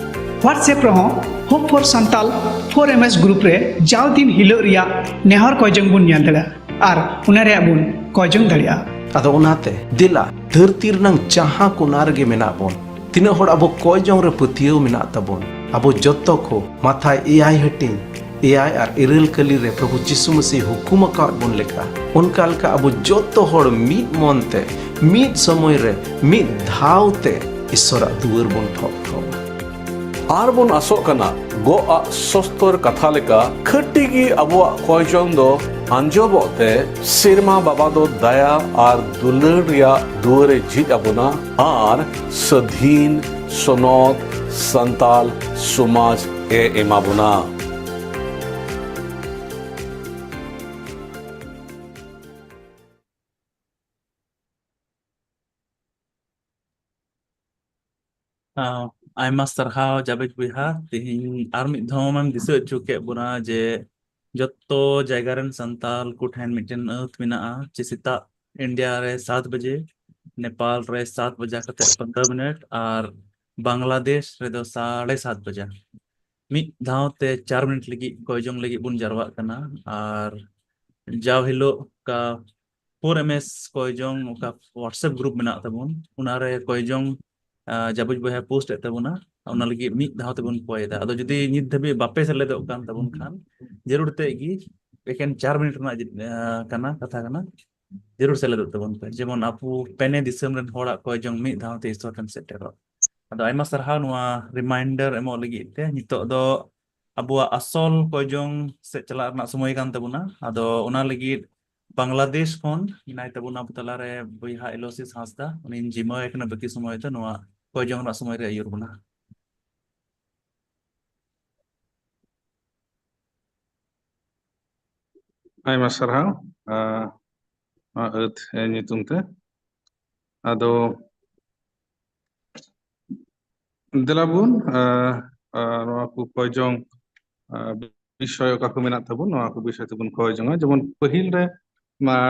व्हाट्सएप रहो hope for Santal 4ms group रे जाव दिन हिलो रिया नेहर कयजोंग बुन नेल दड़ा और उना रे बुन कयजोंग दड़िया अदो उनाते दिला धरती रनंग जहां को नारगे मेना बोन तिना होड़ अबो कयजोंग रे पतियो मेना तबोन अबो जतो को माथा एआई हटिंग एआई और इरल कली रे प्रभु जिसु मसीह हुकुम का बन लेका उनका लका अबो जतो होड़ मिट मनते मिट समय रे मिट धावते ईश्वर दुवर बन ठोक ठोक आर बन आसो कना गो आ सस्तर कथा लेका खट्टी अबो कयजोंग दो अंजोबोते सिरमा बाबा दो दया और दुलर रिया दुवरे झिज अबोना और सधीन सनद संताल समाज ए एमाबुना आयमा सरहाव जाबेज बुहा तिहिन आर मिद धमम दिसो चुके बुना जे जत्तो जायगा रेन संताल को ठैन मिटन अर्थ मिना जे सिता इंडिया रे 7 बजे नेपाल रे 7 बजा कते 15 मिनट और बांग्लादेश रे दो 7:30 बजा मिद धावते 4 मिनट लगी कयजोंग लगी बुन जारवा कना और जाव हिलो का 4ms कयजोंग का व्हाट्सएप ग्रुप मेना तबुन उनारे कयजोंग जाबुज बहा पोस्ट तबुना उना लगी मिद धाव तबुन कोयदा अदो जदी नित धबे बापे सेलेदो कान तबुन खान जरूर ते गी एकेन 4 मिनट ना कना कथा कना जरूर सेलेदो तबुन पे जेमन आपु पेने दिसम रन होड़ा कयजोंग मिद धाव ते इस्टोटन सेटेरो अदो आयमा सरहा नुआ रिमाइंडर एमो लगी ते नितो दो अबुआ असल कयजोंग से चला रना समय कान तबुना अदो उना लगी बांग्लादेश खन इनाय तबुना पुतला रे बयहा एलोसिस हासदा उनिन जिमा एकना बकी समय त नुआ कयजोंग ना समय रे आयुर बुना ᱟᱭᱢᱟ ᱥᱟᱨᱦᱟᱣ ᱱᱚᱣᱟ ᱟᱹᱛ ᱧᱩᱛᱩᱢ ᱛᱮ ᱟᱫᱚ ᱫᱮᱞᱟᱵᱩᱱ ᱱᱚᱣᱟ ᱠᱚ ᱠᱚᱭᱡᱚᱝ বিষয় ᱚᱠᱟ ᱠᱚ ᱢᱮᱱᱟᱜ ᱛᱟᱵᱚᱱ ᱱᱚᱣᱟ ᱠᱚ ᱵᱤᱥᱚᱭ ᱛᱮᱵᱚᱱ ᱠᱚᱭ ᱡᱚᱝᱟ ᱡᱮᱢᱚᱱ ᱯᱟᱹᱦᱤᱞ ᱨᱮ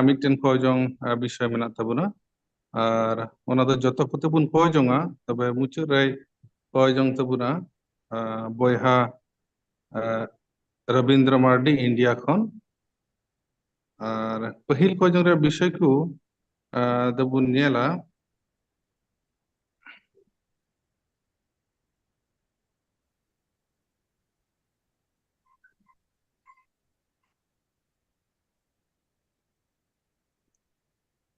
ᱢᱤᱫᱴᱮᱱ ᱠᱚᱭᱡᱚᱝ ᱵᱤᱥᱚᱭ ᱢᱮᱱᱟᱜ ᱛᱟᱵᱚᱱᱟ ᱟᱨ ᱚᱱᱟ ᱫᱚ ᱡᱚᱛᱚ ᱠᱚᱛᱮ ᱵᱚᱱ ᱠᱚᱭ ᱡᱚᱝᱟ ᱛᱚᱵᱮ ᱢᱩᱪᱟᱹᱫ ᱨᱮ ᱠᱚᱭ ᱡᱚᱝ ᱛᱟᱵᱚᱱᱟ ᱵᱚᱭᱦᱟ ᱨᱚᱵᱤᱱᱫᱨᱚ ᱢᱟᱨᱰᱤ ইন্ডিয়া খন আর পহিল কয়জনের বিষয় কো দবুন নেলা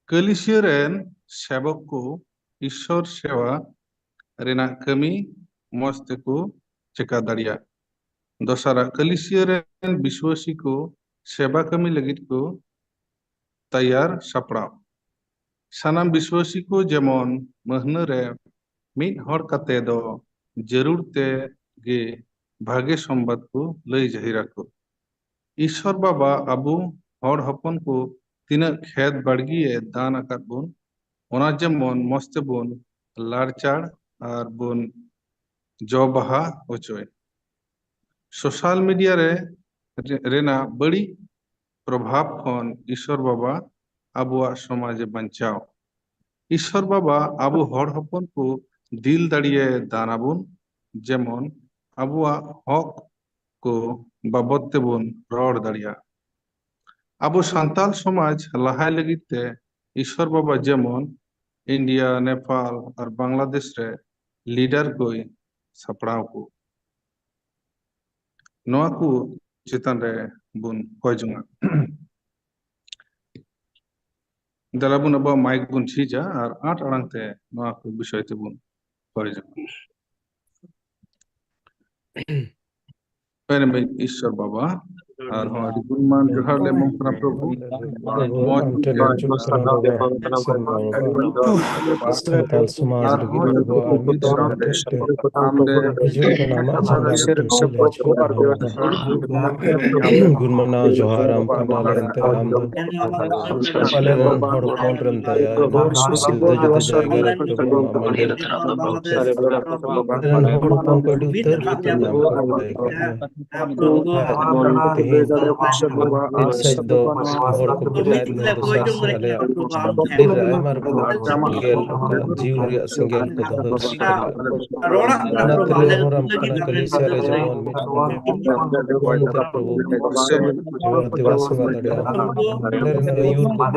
কলিশিয়ারেন সেবক কো ঈশ্বর সেবা রেনা কমি মস্ত কো চেকা দাঁড়িয়া দোসারা কলিশিয়ারেন বিশ্বাসী কো সেবা কমি লगित কো तैयार सापड़ाव सानाम विश्वासी को जेमन महना रे मिद हर काते दो जरूर ते गे भागे संबाद को लई जाहिरा को ईश्वर बाबा अबू हर हपन को तीना खेत बाड़गी दान आकात बुन ओना जेमन मस्ते बुन लाड़चाड़ और बुन जो बहा ओचोय सोशल मीडिया रे रेना बड़ी प्रभाव खन ईश्वर बाबा आबुआ समाज बचाव ईश्वर बाबा आबू हर हपन को दिल दाड़िए दानाबुन जेमन आबुआ हक को बाबद तेबुन रड़ दाड़िया आबू सांताल समाज लहाय लगित ते ईश्वर बाबा जेमन इंडिया नेपाल और बांग्लादेश रे लीडर कोई सपड़ाव को नोआ को चितन रे बुन कोयजुंगा दलाबुन अब माइक बुन छीजा और 8 अड़ांग ते नोआ को विषय ते बुन कोयजुंगा ईश्वर बाबा और हमारी गुणमान जोहार ले मंगना प्रभु संताल समाज लगी गुणमना जोहार हम कनालेंते हम पाले रन हर कौन दया सिद्ध जते जायगा रे प्रभु मंदिर रन हर कौन को उतर जते नाम सजदो हर को बुझाय न तो सर साले दिल राय मार गेल जीव रिया सिंगेल को दो ना तले हमरम कना कलिसिया रे जमन कोन ते प्रभु जो दिवस वा दड़िया न यूर को प्रभु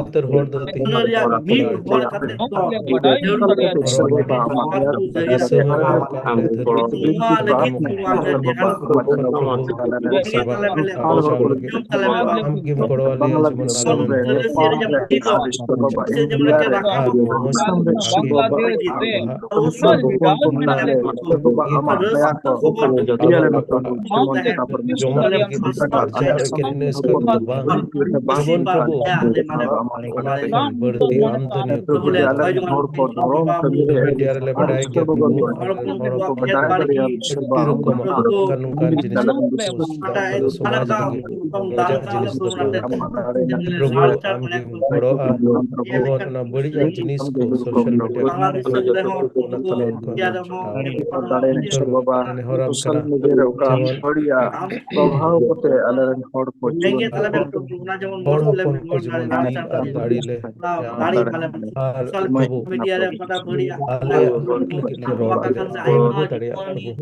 उत्तर हर दो तीन बढ़ती आमदनी मीडिया रे बढ़ाई के रकम कानून जिनिस समाज लगी जिनिस प्रभु आम बड़ो ना बड़ी जिनिस को सोशल मीडिया दाड़ी ले ᱟᱨ ᱥᱳᱥᱟᱞ ᱯᱨᱚᱵᱷᱩ ᱢᱤᱰᱤᱭᱟ ᱨᱮ ᱚᱠᱟᱴᱟᱜ ᱵᱟᱹᱲᱤᱡᱟᱜ ᱟᱞᱮᱭᱟᱜ ᱦᱚᱠ ᱞᱟᱹᱜᱤᱫ ᱞᱮ ᱨᱚᱲ ᱠᱟᱛᱷᱟ ᱫᱟᱲᱮᱭᱟᱜᱼᱟ, ᱠᱟᱱ ᱵᱚᱞ ᱟᱭᱢᱟ ᱦᱚᱸ ᱫᱟᱲᱮᱭᱟᱜᱼᱟ ᱯᱨᱚᱵᱷᱩ᱾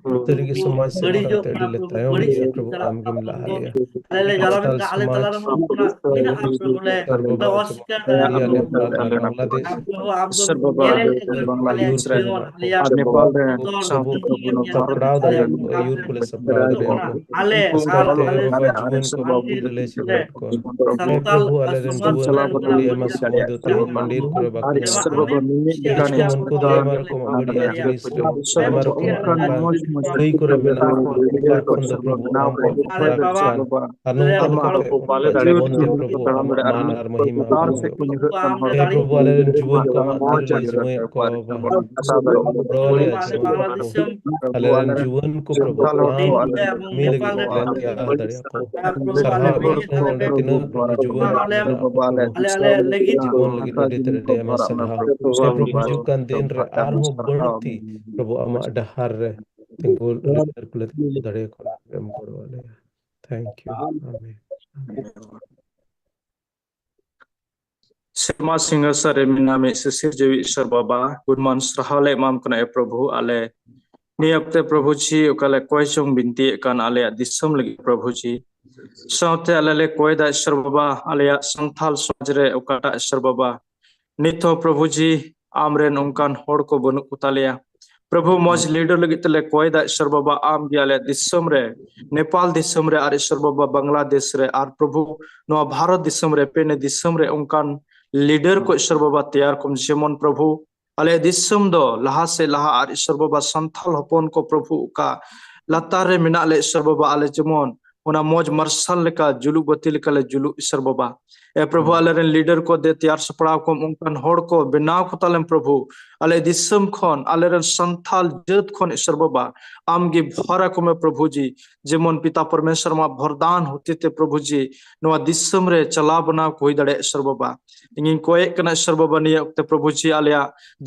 ᱡᱤᱵᱚᱱ ᱥᱟᱹᱨᱤᱜᱮ ᱥᱚᱢᱟᱡᱽ ᱥᱮᱫ ᱵᱟᱹᱲᱤᱡᱚᱜ ᱞᱟᱦᱟᱛᱮ ᱠᱟᱱᱟ ᱟᱹᱰᱤ ᱞᱮ ᱯᱨᱚᱵᱷᱩ ᱛᱟᱭᱚᱢ ᱵᱟᱹᱲᱤᱡ ᱜᱮᱭᱟ ᱥᱮᱫ ᱯᱨᱚᱵᱷᱩ, ᱪᱟᱞᱟᱜ ᱟᱢᱜᱮᱢ ᱠᱟᱱᱟ ᱞᱟᱦᱟ ᱠᱚ ᱞᱮᱭᱟ᱾ ᱟᱞᱮ ᱞᱮ ᱡᱟᱞᱟᱢ ᱥᱟᱱᱛᱟᱞ ᱠᱟᱜ ᱟᱞᱮ ᱥᱚᱢᱟᱡᱽ ᱛᱟᱞᱟᱨᱮ ᱢᱮᱱᱟᱜᱼᱟ ᱯᱨᱚᱵᱷᱩ ᱞᱮ ᱩᱛᱛᱚᱨ ᱵᱟᱵᱟ অস্বীকার ইন্ডিয়া, নেপাল আর বাংলাদেশ প্রভু আপ ঈশ্বর বাবা ᱧᱮᱞᱮᱫ ᱟᱞᱮ ᱜᱮᱭᱟ ᱵᱟᱝᱞᱟᱫᱮᱥ ᱟᱹᱭᱩᱨ ᱠᱚ ᱨᱮ ᱡᱤᱭᱚᱱ ᱢᱮᱱᱟᱜ ᱠᱚ ᱟᱞᱮᱭᱟᱜ ᱟᱨ ᱱᱮᱯᱟᱞ ᱨᱮ ᱡᱚᱛᱚ ᱯᱨᱚভᱩ ᱥᱟᱶᱛᱮ ᱥᱟᱯᱲᱟᱣ ᱫᱟᱲᱮᱭᱟᱜ ᱠᱚ, ᱟᱹᱭᱩᱨ ᱠᱚᱞᱮ ᱥᱟᱯᱲᱟᱣ ᱫᱟᱲᱮᱭᱟᱜ ᱠᱚ, ᱟᱞᱮ ᱩᱱᱠᱩ ᱟᱨ ᱠᱟᱭᱛᱮ ᱟᱞᱮ ᱵᱟᱵᱟ ᱡᱩᱣᱟᱹᱱ ᱠᱚ ᱵᱟᱵᱚ ᱞᱟᱹᱭ ᱥᱚᱫᱚᱨᱟᱫ ᱠᱚᱣᱟ᱾ ᱦᱮᱸ ᱥᱟᱱᱛᱟᱞ ᱯᱨᱚभु ᱟᱞᱮᱨᱮᱱ ᱥᱚᱢᱟᱡᱽ ᱡᱩᱣᱟᱹᱱ ᱨᱮᱱ ᱠᱟᱱᱟ ᱟᱹᱰᱤ ᱟᱭᱢᱟ ᱵᱚᱱ ᱥᱚᱢᱚᱭ ᱫᱚ ᱛᱮᱦᱮᱧ ᱢᱟᱱᱰᱤᱨ ᱠᱚᱨᱮ ᱵᱟᱠᱚ ᱡᱮᱢᱚᱱ ᱧᱟᱢᱚᱜ ᱟᱢᱮ ᱠᱟᱱᱟ᱾ ᱠᱤᱪᱷᱩ ᱩᱱᱠᱩ ᱫᱚ ᱟᱭᱢᱟ ᱨᱚᱠᱚᱢ ᱵᱟᱹᱲᱤᱡᱟᱜ ᱡᱤᱱᱤᱥ ᱨᱮ, ᱟᱭᱢᱟ ᱨᱚᱠᱚᱢᱟᱜ ᱚᱱᱠᱟ ᱠᱟᱹᱭ ᱠᱚᱨᱮ ᱢᱮᱱᱟᱜ ᱠᱚᱣᱟ, ᱚᱠᱟ ᱠᱷᱚᱱ ᱫᱚ ᱯᱨᱚভᱩ ᱟᱢ ᱠᱚ আরে ᱯᱷᱟᱨᱟᱠ বাবা ᱠᱟᱱ ᱟᱨ ᱱᱚᱝᱠᱟ ᱞᱮᱠᱟᱛᱮ ᱩᱱᱠᱩᱣᱟᱜ ᱡᱤᱵᱚᱱ ᱛᱮ ᱯᱨᱚভᱩ ᱟᱢ ᱟᱢᱟᱜ ᱢᱟᱱ ᱟᱨ ᱢᱚᱦᱤᱢᱟ ᱩᱫᱩᱜ ᱦᱩᱭᱩᱜ ᱠᱟᱱᱟ। আমরা ᱦᱮᱸ দাঁড়িয়ে ᱯᱨᱚভᱩ ᱟᱞᱮᱨᱮᱱ ᱡᱩᱣᱟᱹᱱ ᱠᱚ ᱟᱢᱟᱜ ᱛᱤ ᱨᱮᱞᱮ ᱡᱤᱢᱟᱹᱭᱮᱫ ᱠᱚᱣᱟ ᱵᱟᱵᱟ, ᱜᱚᱲᱚ ᱟᱞᱮᱭᱟ ᱡᱮᱢᱚᱱ ᱯᱨᱚভᱩ ᱟᱞᱮᱨᱮᱱ ᱡᱩᱣᱟᱹᱱ ᱠᱚ ᱯᱨᱚভᱩ ᱟᱢ ᱠᱟᱹᱢᱤ ᱞᱟᱹᱜᱤᱫ ᱞᱮ ᱛᱮᱭᱟᱨ ᱫᱟᱲᱮᱭᱟᱜ ᱠᱚ। ᱥᱟᱨᱦᱟᱣ ᱮᱢᱟᱢ ᱠᱟᱹᱱᱟᱹᱧ ᱚᱸᱰᱮ ᱛᱤᱱᱟᱹᱜ ᱯᱨᱚভᱩ ᱡᱩᱣᱟᱹᱱ ᱢᱮᱱᱟᱜ ᱠᱚ ᱯᱨᱚभᱩ ᱡᱤᱵᱚᱱ ᱞᱟᱹᱜᱤᱫ ᱟᱹᱰᱤ ᱛᱮᱫ ᱟᱹᱰᱤ ᱟᱭᱢᱟ ᱥᱟᱨᱦᱟᱣ। ᱦᱮᱸ ᱯᱨᱚभᱩ ᱦᱤᱡᱩᱜ ᱠᱟᱱ ᱫᱤᱱ ᱨᱮ ᱟᱨᱦᱚᱸ ᱵᱟᱹᱲᱛᱤ ᱯᱨᱚभᱩ ᱟᱢᱟᱜ ᱰᱟᱦᱟᱨ ᱨᱮ ᱛᱤᱸᱜᱩ ᱠᱚᱞᱮ ᱛᱤᱸᱜᱩ ᱫᱟᱲᱮᱭᱟᱠᱚ ᱮᱢ ᱜᱚᱲᱚ ᱟᱞᱮᱭᱟ। Thank you, amen. Sema singa sare miname sisir jewi Ishwar Baba Gudman Srahale Imam kana e Prabhu ale niyapte Prabhu ji okale koisong binti kan ale disam lagi Prabhu ji saute ale koida Ishwar Baba ale santhal sajre okata Ishwar Baba nitho Prabhu ji amren onkan hor ko banuk utalia Prabhu moj leader lagi tele koida Ishwar Baba am giale disam re Nepal disam re ar Ishwar Baba Bangladesh re ar Prabhu no Bharat disam re pene disam re onkan leader को ईश्वर बाबा तैयार कम जेमन प्रभु अले दिसम दो लहा से लहा और ईश्वर बाबा संथाल हपन को प्रभु का लतार रे मिना ले ईश्वर बाबा अले जेमन उना मौज मरसल लेका जुलु बती लेका ले जुलु ईश्वर बाबा ए प्रभु अले रेन लीडर को दे तैयार सपड़ाव को उनकन होड़ को बनाव को तालेम प्रभु अले दिसम खन अले रेन संथाल जत खन ईश्वर बाबा आमगी भरा को में प्रभु जी जेमन पिता परमेश्वर मा वरदान होते थे प्रभु जी नवा दिसम रे चला बना कोई दड़े ईश्वर बाबा इंगिन कोए कना ईश्वर बाबा निया उक्ते प्रभु जी आलिया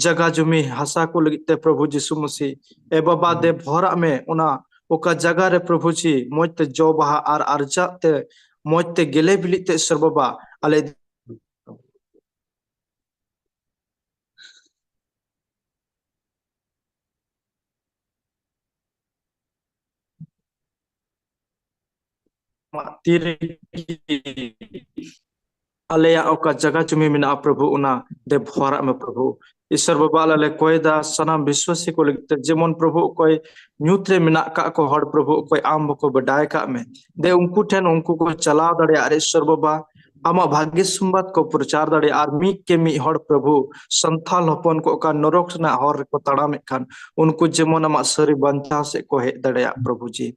जगह जुमी हसा को लगते प्रभु जीसु मसीह ए बाबा दे भरा में उना ओका जगह रे प्रभु जी मोजते जो बहा आर अर्जा ते मोजते गेले बिलिते ईश्वर बाबा आले तीरे आलेया ओका जगह चुमी मिना प्रभु उना दे भरा में प्रभु ईश्वर बाबा आले कोयदा सनाम विश्वासी को लगते जेमन प्रभु कोई न्यूत्रे मिना का को हड़ प्रभु कोई आम को बडाय का में दे उनको ठेन उनको को चला दड़े अरे ईश्वर बाबा आमा भाग्य संबाद को प्रचार दड़े आर मी के मी हड़ प्रभु संथाल हपन को का नरक ना हर को तड़ाम खान उनको जेमन आमा सरी बंचा से को हे दड़े प्रभु जी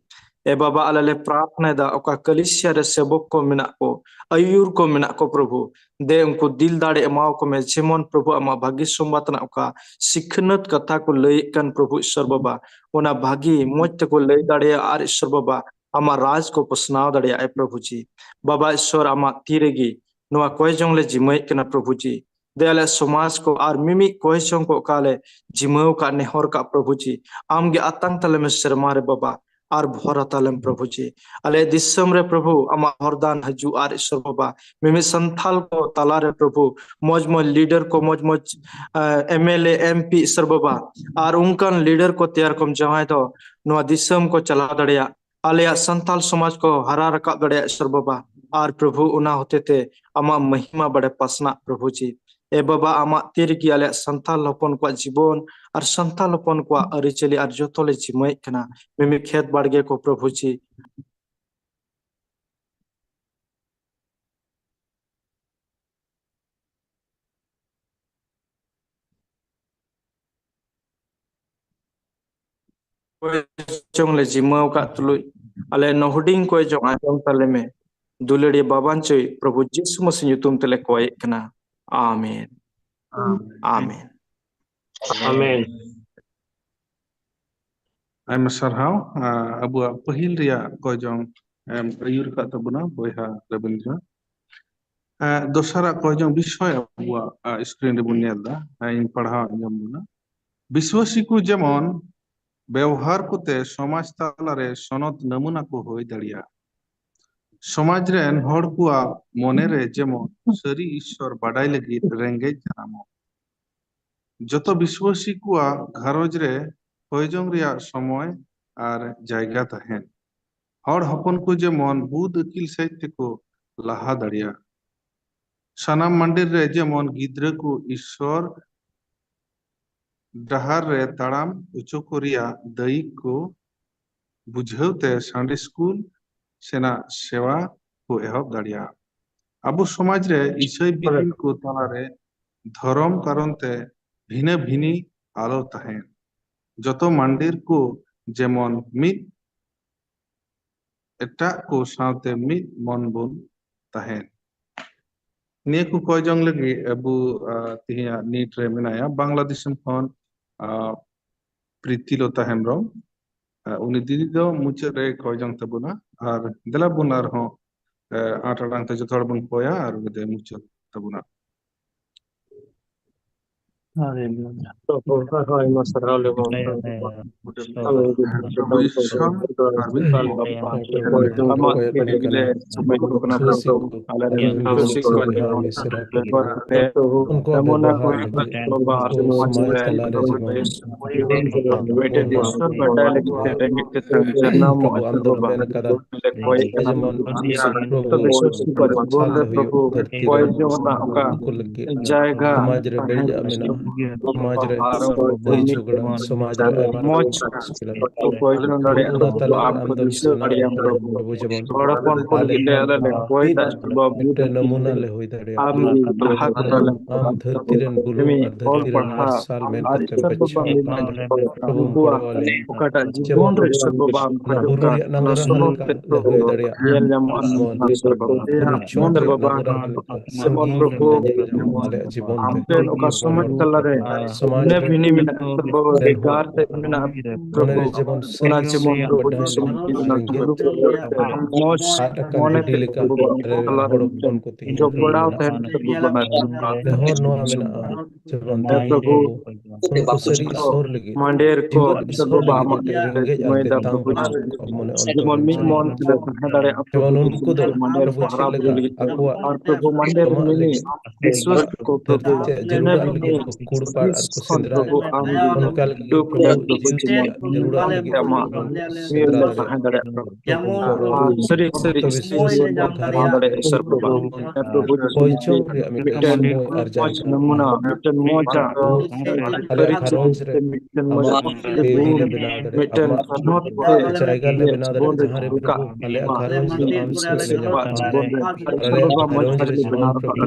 ए बाबा आले प्रार्थना दा ओका कलिसिया रे सेवक को मिना को अयूर को मिना को प्रभु दे उनको दिल दाड़े एमाव को में जेमन प्रभु आमा भाग्य संबाद ना ओका सिखनत कथा को लय कन प्रभु ईश्वर बाबा ओना भागी मोज को लय दाड़े आर ईश्वर बाबा आमा राज को पसनाव दाड़े ए प्रभु जी बाबा ईश्वर आमा तीरेगी नोआ कोय जोंग ले जिमय कना प्रभु जी देले समाज को आर मिमी कोय जोंग को काले जिमव का नेहर का प्रभु जी आमगे आतंक तले में शर्मा रे बाबा आर भरा तालम प्रभु जी अले दिसम रे प्रभु आमा वरदान हजू आर ईश्वर बाबा मिमी संथाल को ताला रे प्रभु मौज मौज लीडर को मौज मौज एमएलए एमपी ईश्वर बाबा आर उनकन लीडर को तैयार कम जहां तो नोआ दिसम को चला दड़िया आलिया संथाल समाज को हरा रका दड़िया ईश्वर बाबा आर प्रभु उना होते थे आमा महिमा बड़े पसना प्रभु जी ए बाबा आमा तीर की आलिया संथाल हपन को जीवन और संथाल हपन को अरिचली और जोतोले जिमय कना मिमी खेत बाड़गे को प्रभु जी चोंग ले जिमाव का तुलुय अले नहुडिंग कोय जोंग आजोंग तले में दुलड़ी बाबान चोय प्रभु यीशु मसीह nyutum tele koy कना आमीन आमीन amen Ayma sarhaw abuak pahil riya kojong ayur kat tabuna boyha Rabindra dosarak kojong bishoy abuak screen rebun nyel da in padhaw anjom buna biswasiku jemon ব্যবহার করতে সমাজ তালারে সনদ নমুনা কো হই দাঁড়িয়া समाज रेन हर कुआ मने रे जेमन सरी ईश्वर बाडाई लगी रेंगे जानामो जतो विश्वासी कुआ घारोज रे होयजोंग रिया समय आर जायगा तहेन हर हपन को जेमन बुद अकिल सहित को लाहा दाड़िया सानाम मंदिर रे जेमन गिद्रा को ईश्वर डहार रे ताड़ाम उचो को रिया दायिक को बुझावते संडे स्कूल सेना सेवा को एहब दाड़िया अबु समाज रे ईसाई बिपिन को तालारे धर्म कारण ते भिन्न भिनी आलो तहेन जतो मंदिर को जेमन मित एटा को सावते मित मन बुन तहेन निया को कयजोंग लगी अबु तिहिया नीट रे मेनाया बांग्लादेश खन प्रीतिलता हेम्ब्रम उनी दीदी दो मुचाद रे कयजोंग तबुना आर देला बुन आर हो 8 टांग ते जथोड़ बुन कोया आर उदे मुचाद तबुना Hallelujah. Ayma sarau le bom प्रभु ईश्वर जाएगा समाज रे कोई झगड़ा समाज रे आयमा प्रभु जमन आले नमूना ले होई दाड़े आम धरती रेन बुलु और धरती रेन मरसाल में कते बच्चा प्रभु परवाले जीवन रे ना बुरु नंगरा हल्का ले होई दाड़े चोंदर बाबा समन प्रभु आले जीवन ते समाज तलारे समाज ने भिनी मिना बेकार ते मिना प्रभु जीवन सोना जीवन प्रभु मोच मोने दिलिका हड़ फोन को ती जो बड़ा होता है हर नो आमेना जीवन ते प्रभु उनको सरी ईश्वर लगी मंडेर को ईश्वर लगी रेंगे आते तांग मने जीवन में मन दाड़े जीवन उनको दो प्रभु चिलका अकवा और प्रभु मंडेर में विश्वास को प्रभु जरूर लगी कुड़पाड़ और को सिंदरा उनका लगी जरूर लगी सरी सरी कोई चोर या मिटन और जाए नमूना मिटन मोचा अले खरोंज रे दिले बिना दरे मिटन नोट जायगा ले बिना दरे जहां रे प्रभु अले खरोंज दो आम से ले जा अले खरोंज रे जीवन प्रभु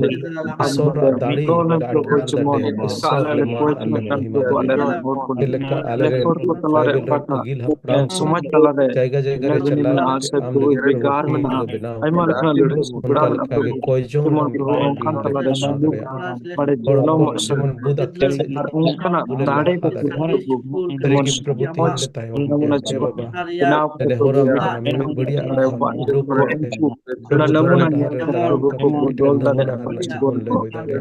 सोरा दाड़ी डाट दे साले अले महिमा दिले का अले बाइबल गिल हपड़ा समाज तला दे जायगा जायगा रे चला आम बेकार में बिना आई मार खा लड़े बड़ा आगे कोई जो खान तला दे संदू बड़े जोलम जीवन बुदा कैसे उनका दाढ़े को तरीके प्रभु तीन लेता है हे बाबा तेरे होरा में बढ़िया ग्रुप बड़ा नमूना प्रभु को जोलता है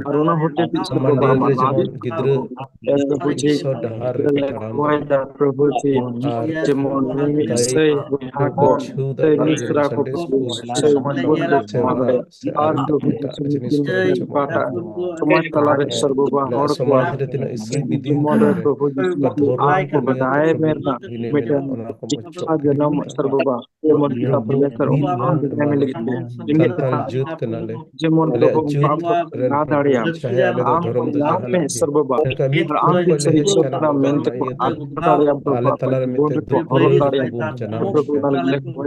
अरुणा होते मंदिर रे जमन गिद्र सो डहार प्रभु जी जेमन से हाको से मिश्रा को से और पाटा समाज तला रे सर्वबा और समाज रे तीन इसरी विधि मन प्रभु जी को बताए मेरा बेटा इच्छा जन्म सर्वबा जेमन पिता परमेश्वर में लिखते निमित्त जुत कनाले जेमन प्रभु ना दाड़िया आम में सर्वबा आम के सही सोतना मेंत को दाड़िया आले तलार में ते और दाड़िया जना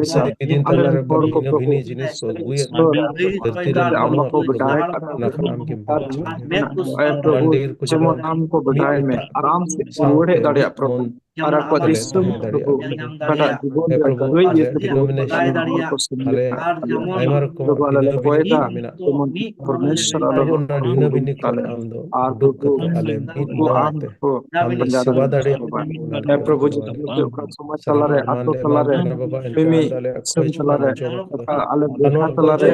सही विधि तलार को भिनी जिनिस को गुय धरती रे आम को बताए ना काम के प्रभु जेमन आम को बताए में आराम से ओढ़े दाड़िया प्रभु और आपका दिसुम प्रभु कटा जीवन रे कोई ये डिनोमिनेशन को सुनले आइमार को वाला कोयदा जेमन परमेश्वर आलो ढिना बिनी काले आंदो दुख आले को आम को सेवा दाड़े प्रभु जी का समाज चला रे आतो चला रे मिमी सब चला रे आले देखा चला रे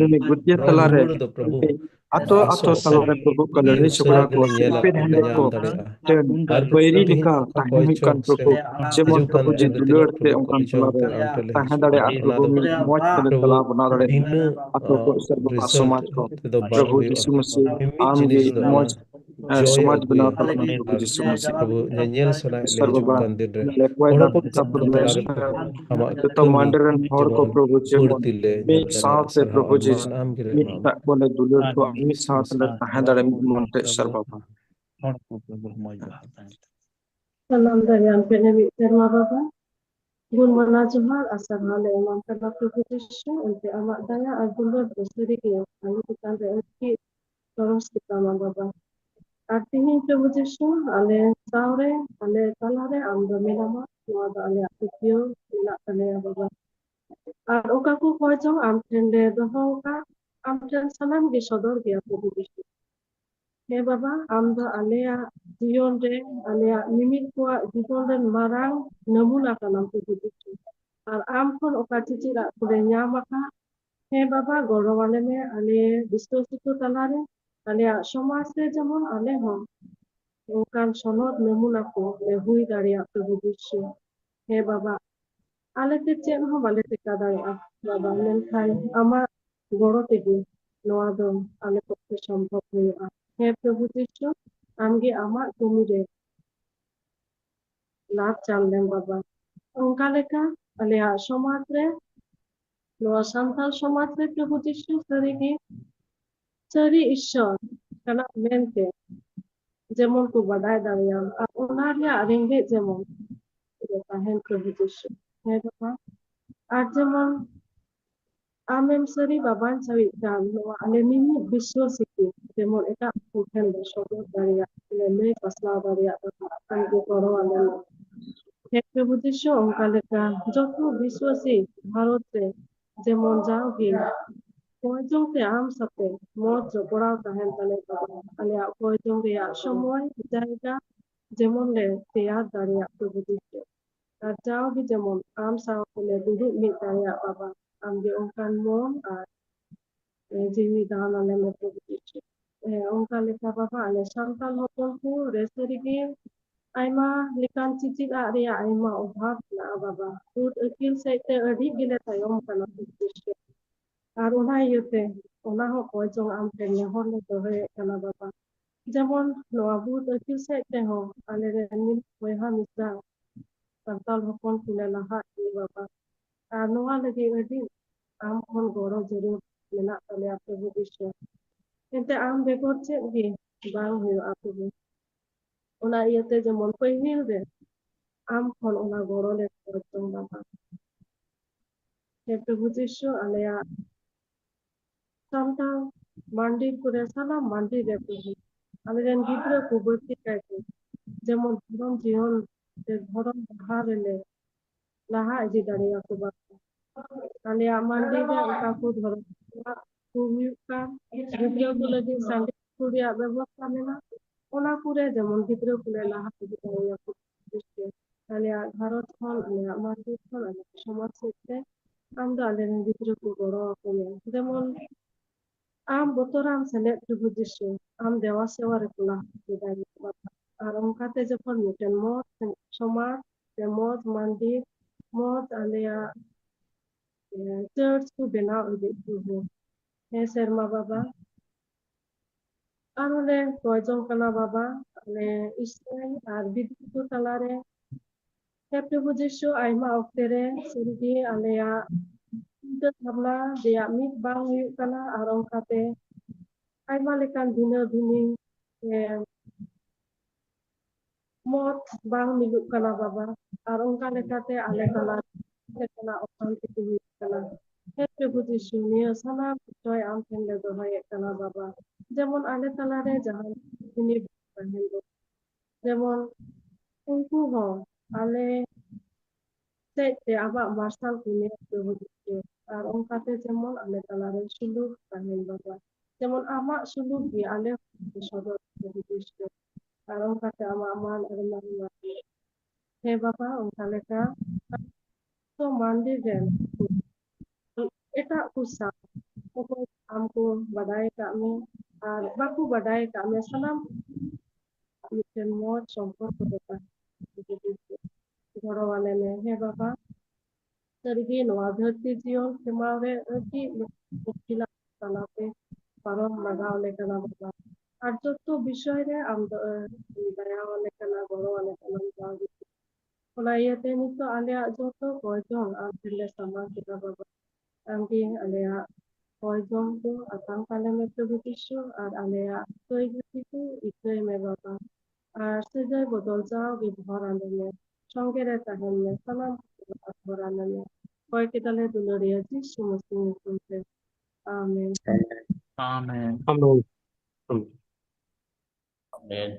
मिमी गुद्दे चला रे प्रभु ato talare probo kalare chokra ko pe dhande ko ten bairi lika tahne hui kan probo jemon probo ji dulur te onkan talare tahne dare a probo mi moj tele tala bana dare ato ko sarbo ka samaj ko प्रभु यीशु मसीह आम गे मौज समाज बना तलना प्रभु यीशु मसीह सर्व बा लेकोय दा पिता परमेश्वर तो मंडरन हर को प्रभु जेमन मी साथ प्रभु जी मी ता कोने दुलर को मी साथ ले तहां दरे मनते सर्व बा Salam dari Ampere Terma Baba. Gun mana Johar asal hale imam kena Yesus untuk amat daya agungga bersedih lalu kita berarti terus kita Baba. Artinya Prabhu Yesus ale saure ale talare amdo melama nuada ale akutio ila ale Baba. Ar okaku kojong amtende doho ka amten salam di sodor dia Prabhu Yesus. He Baba amdo alea jion re alea nimit kuwa jion re marang namuna kanam Prabhu Yesus. Ar am kon oka cici rak kude nyama ka he Baba goro wale me ale biswasitu talare ale সমাজ রে যেমন ale ho ওখান সনদ নমুনা কো হুই দাঁড়িয়ে প্রভু বিশ্ব হে বাবা আলেতে চেন হো বালেতে কাদাড়িয়া বাবা মেনখান আমার গড় থেকে নোয়া দো আলে পক্ষে সম্ভব হইয়া হে প্রভু বিশ্ব আমগে আমার তুমিরে লাভ চাললেন বাবা অঙ্কা লেখা আলে সমাজ রে নোয়া সান্তাল সমাজ রে প্রভু বিশ্ব সরিগে সরি ঈশ্বর কানা মেনতে যেমন কো বাদায় দাঁড়িয়াম আর ওনার রেঙ্গে যেমন tahan Prabhu Yesus. Hai Bapa. Ar যেমন amem sari baban sawi dan no ale mimi biswasiti যেমন এটা উঠেন সদর দাঁড়িয়ে লেলে পাসলা দাঁড়িয়ে আkan ko koro ale হে প্রভু যিশু অঙ্কালেকা যত বিশ্বাসী ভারতে যেমন যাও কি কয়জন তে আম সাথে মত জপড়াও তাহেন তালে ale কয়জন রেয়া সময় জায়গা যেমন le তেয়ার দাঁড়িয়ে প্রভু যিশু আর যাও কি যেমন আম Sao le duduk mid daria baba ambil ongkan mom jiwi dahan ale me Prabhu Yesu ongka leka baba ale santal hopon ku reserigi aima likan cicik area aima obhab na baba tut akil saite adi gile tayom kana Prabhu Yesu আর ওনা ইয়েতে ওনা হো কয়জন আম তেনে হলে দহে kana baba যেমন নোয়াবুত akil saite ho ale renin koiha misda santal hopon kule lahat ni baba noa lagi adi am kon goro jeruk menak talea Prabhu Yesu ente am begor chet gi bang huyo aku ona iete jemon pahil de am kon ona goro le kojong baba he Prabhu Yesu alea santal mandi kure sala mandi de Prabhu ale ren gidra ku berti kaite jemon ধরন জীবন যে ধরন ভাবেলে লাহা জি দাঁড়িয়ে aku baba ale amandi de aku ধরন kumiukan gidra ku lagi sandi kuria ব্যবস্থা মেনা ওনা করে যেমন গিদ্র কুলে লাহা জি দাঁড়িয়ে aku ale ভারত খন ale amandi খন ale সমাজ থেকে আমরা ale ren gidra ku goro aku যেমন am botoram selet Prabhu Yesu am dewa sewa rekula dari baba আর অঙ্কাতে যখন মিটেন মত সমাজ মত মন্দির মত আলেয়া চার্চ কো বেনাও ইদে Prabhu হে শর্মা বাবা আর হলে কয়জন কানা বাবা মানে ইসরাই আর বিদ্যুৎ তালারে হে Prabhu Yesu আইমা অক্তেরে সিরগি Aleya tabla dia mit bang huyuk kana ar ongkate aima lekan dina dini mot bang milut kana baba ar ongka lekate ale kala lekana okan tiku huyuk kana he Prabhu Yesu niya salam toy am tende dohoy kana baba যেমন ale talare jahan ini bahendo যেমন unku ho ale te abak marsal kini Prabhu Yesu আর ongkate যেমন ale talare suluk tahen baba যেমন amak suluk gi ale sodor Prabhu Yesu R ongkate amak aman arman he baba ongka leka to mandi den eta kusah pokok amku badai kami ᱟᱨ ᱵᱟᱠᱚ ᱵᱟᱰᱟᱭ ᱠᱟᱜ ᱢᱮ ᱥᱟᱱᱟᱢ ᱢᱤᱫᱴᱮᱱ ᱢᱚᱸᱡᱽ ᱥᱚᱢᱯᱚᱨᱠᱚ ᱵᱮᱯᱟᱨ ᱜᱚᱲᱚ ᱟᱞᱮ ᱢᱮ ᱦᱮᱸ ᱵᱟᱵᱟ ᱥᱟᱹᱨᱤᱜᱮ ᱱᱚᱣᱟ ᱫᱷᱟᱹᱨᱛᱤ ᱡᱤᱭᱚᱱ ᱠᱷᱮᱢᱟᱣ ᱨᱮ ᱟᱹᱰᱤ ᱢᱩᱥᱠᱤᱞᱟᱜ ᱛᱟᱞᱟᱛᱮ ᱯᱟᱨᱚᱢ ᱞᱟᱜᱟᱣ ᱟᱞᱮ ᱠᱟᱱᱟ ᱵᱟᱵᱟ ᱟᱨ ᱡᱚᱛᱚ ᱵᱤᱥᱚᱭ ᱨᱮ ᱟᱢ ᱫᱚ ᱫᱟᱭᱟ ᱟᱞᱮ ᱠᱟᱱᱟ ᱜᱚᱲᱚ ᱟᱞᱮ ᱠᱟᱱᱟᱢ ᱡᱟᱣᱜᱮ ᱚᱱᱟ ᱤᱭᱟᱹᱛᱮ ᱱᱤᱛᱚᱜ ᱟᱞᱮᱭᱟᱜ ᱡᱚᱛᱚ ᱠᱚᱭᱡᱚᱱ ᱟᱢ ᱴᱷᱮᱱ ᱞᱮ ᱥᱟᱢᱟᱝ ᱠᱮᱫᱟ ᱵᱟᱵᱟ ᱟᱢᱜᱮ ᱟᱞᱮᱭᱟᱜ ᱠᱚᱭᱡᱚᱱ ᱠᱚ ᱟᱛᱟᱝ ᱛᱟᱞᱮ ᱢᱮ ᱯᱨᱚᱵᱷᱩ ᱡᱤᱥᱩ ᱟᱨ ᱟᱞᱮᱭᱟᱜ ᱠᱟᱹᱭ ᱜᱩᱛᱤ ᱠᱚ ᱤᱠᱟᱹᱭ ᱢᱮ ᱵᱟᱵᱟ ᱟᱨ ᱥᱟᱹᱜᱟᱹᱭ ᱵᱚᱫᱚᱞ ᱡᱟᱣᱜᱮ ᱵᱷᱚᱨ ᱟᱞᱮ ᱢᱮ ᱥᱚᱸᱜᱮ ᱨᱮ ᱛᱟᱦᱮᱱ ᱢᱮ ᱥᱟᱱᱟᱢ ᱵᱷᱚᱨ ᱟᱞᱮ ᱢᱮ ᱠᱚᱭ ᱠᱮᱫᱟᱞᱮ ᱫᱩᱞᱟᱹᱲᱤᱭᱟᱹ ᱡᱤᱥᱩ ᱢᱟᱥᱤᱦ ᱧᱩᱛᱩᱢ ᱛᱮ आमीन Amen. Amen.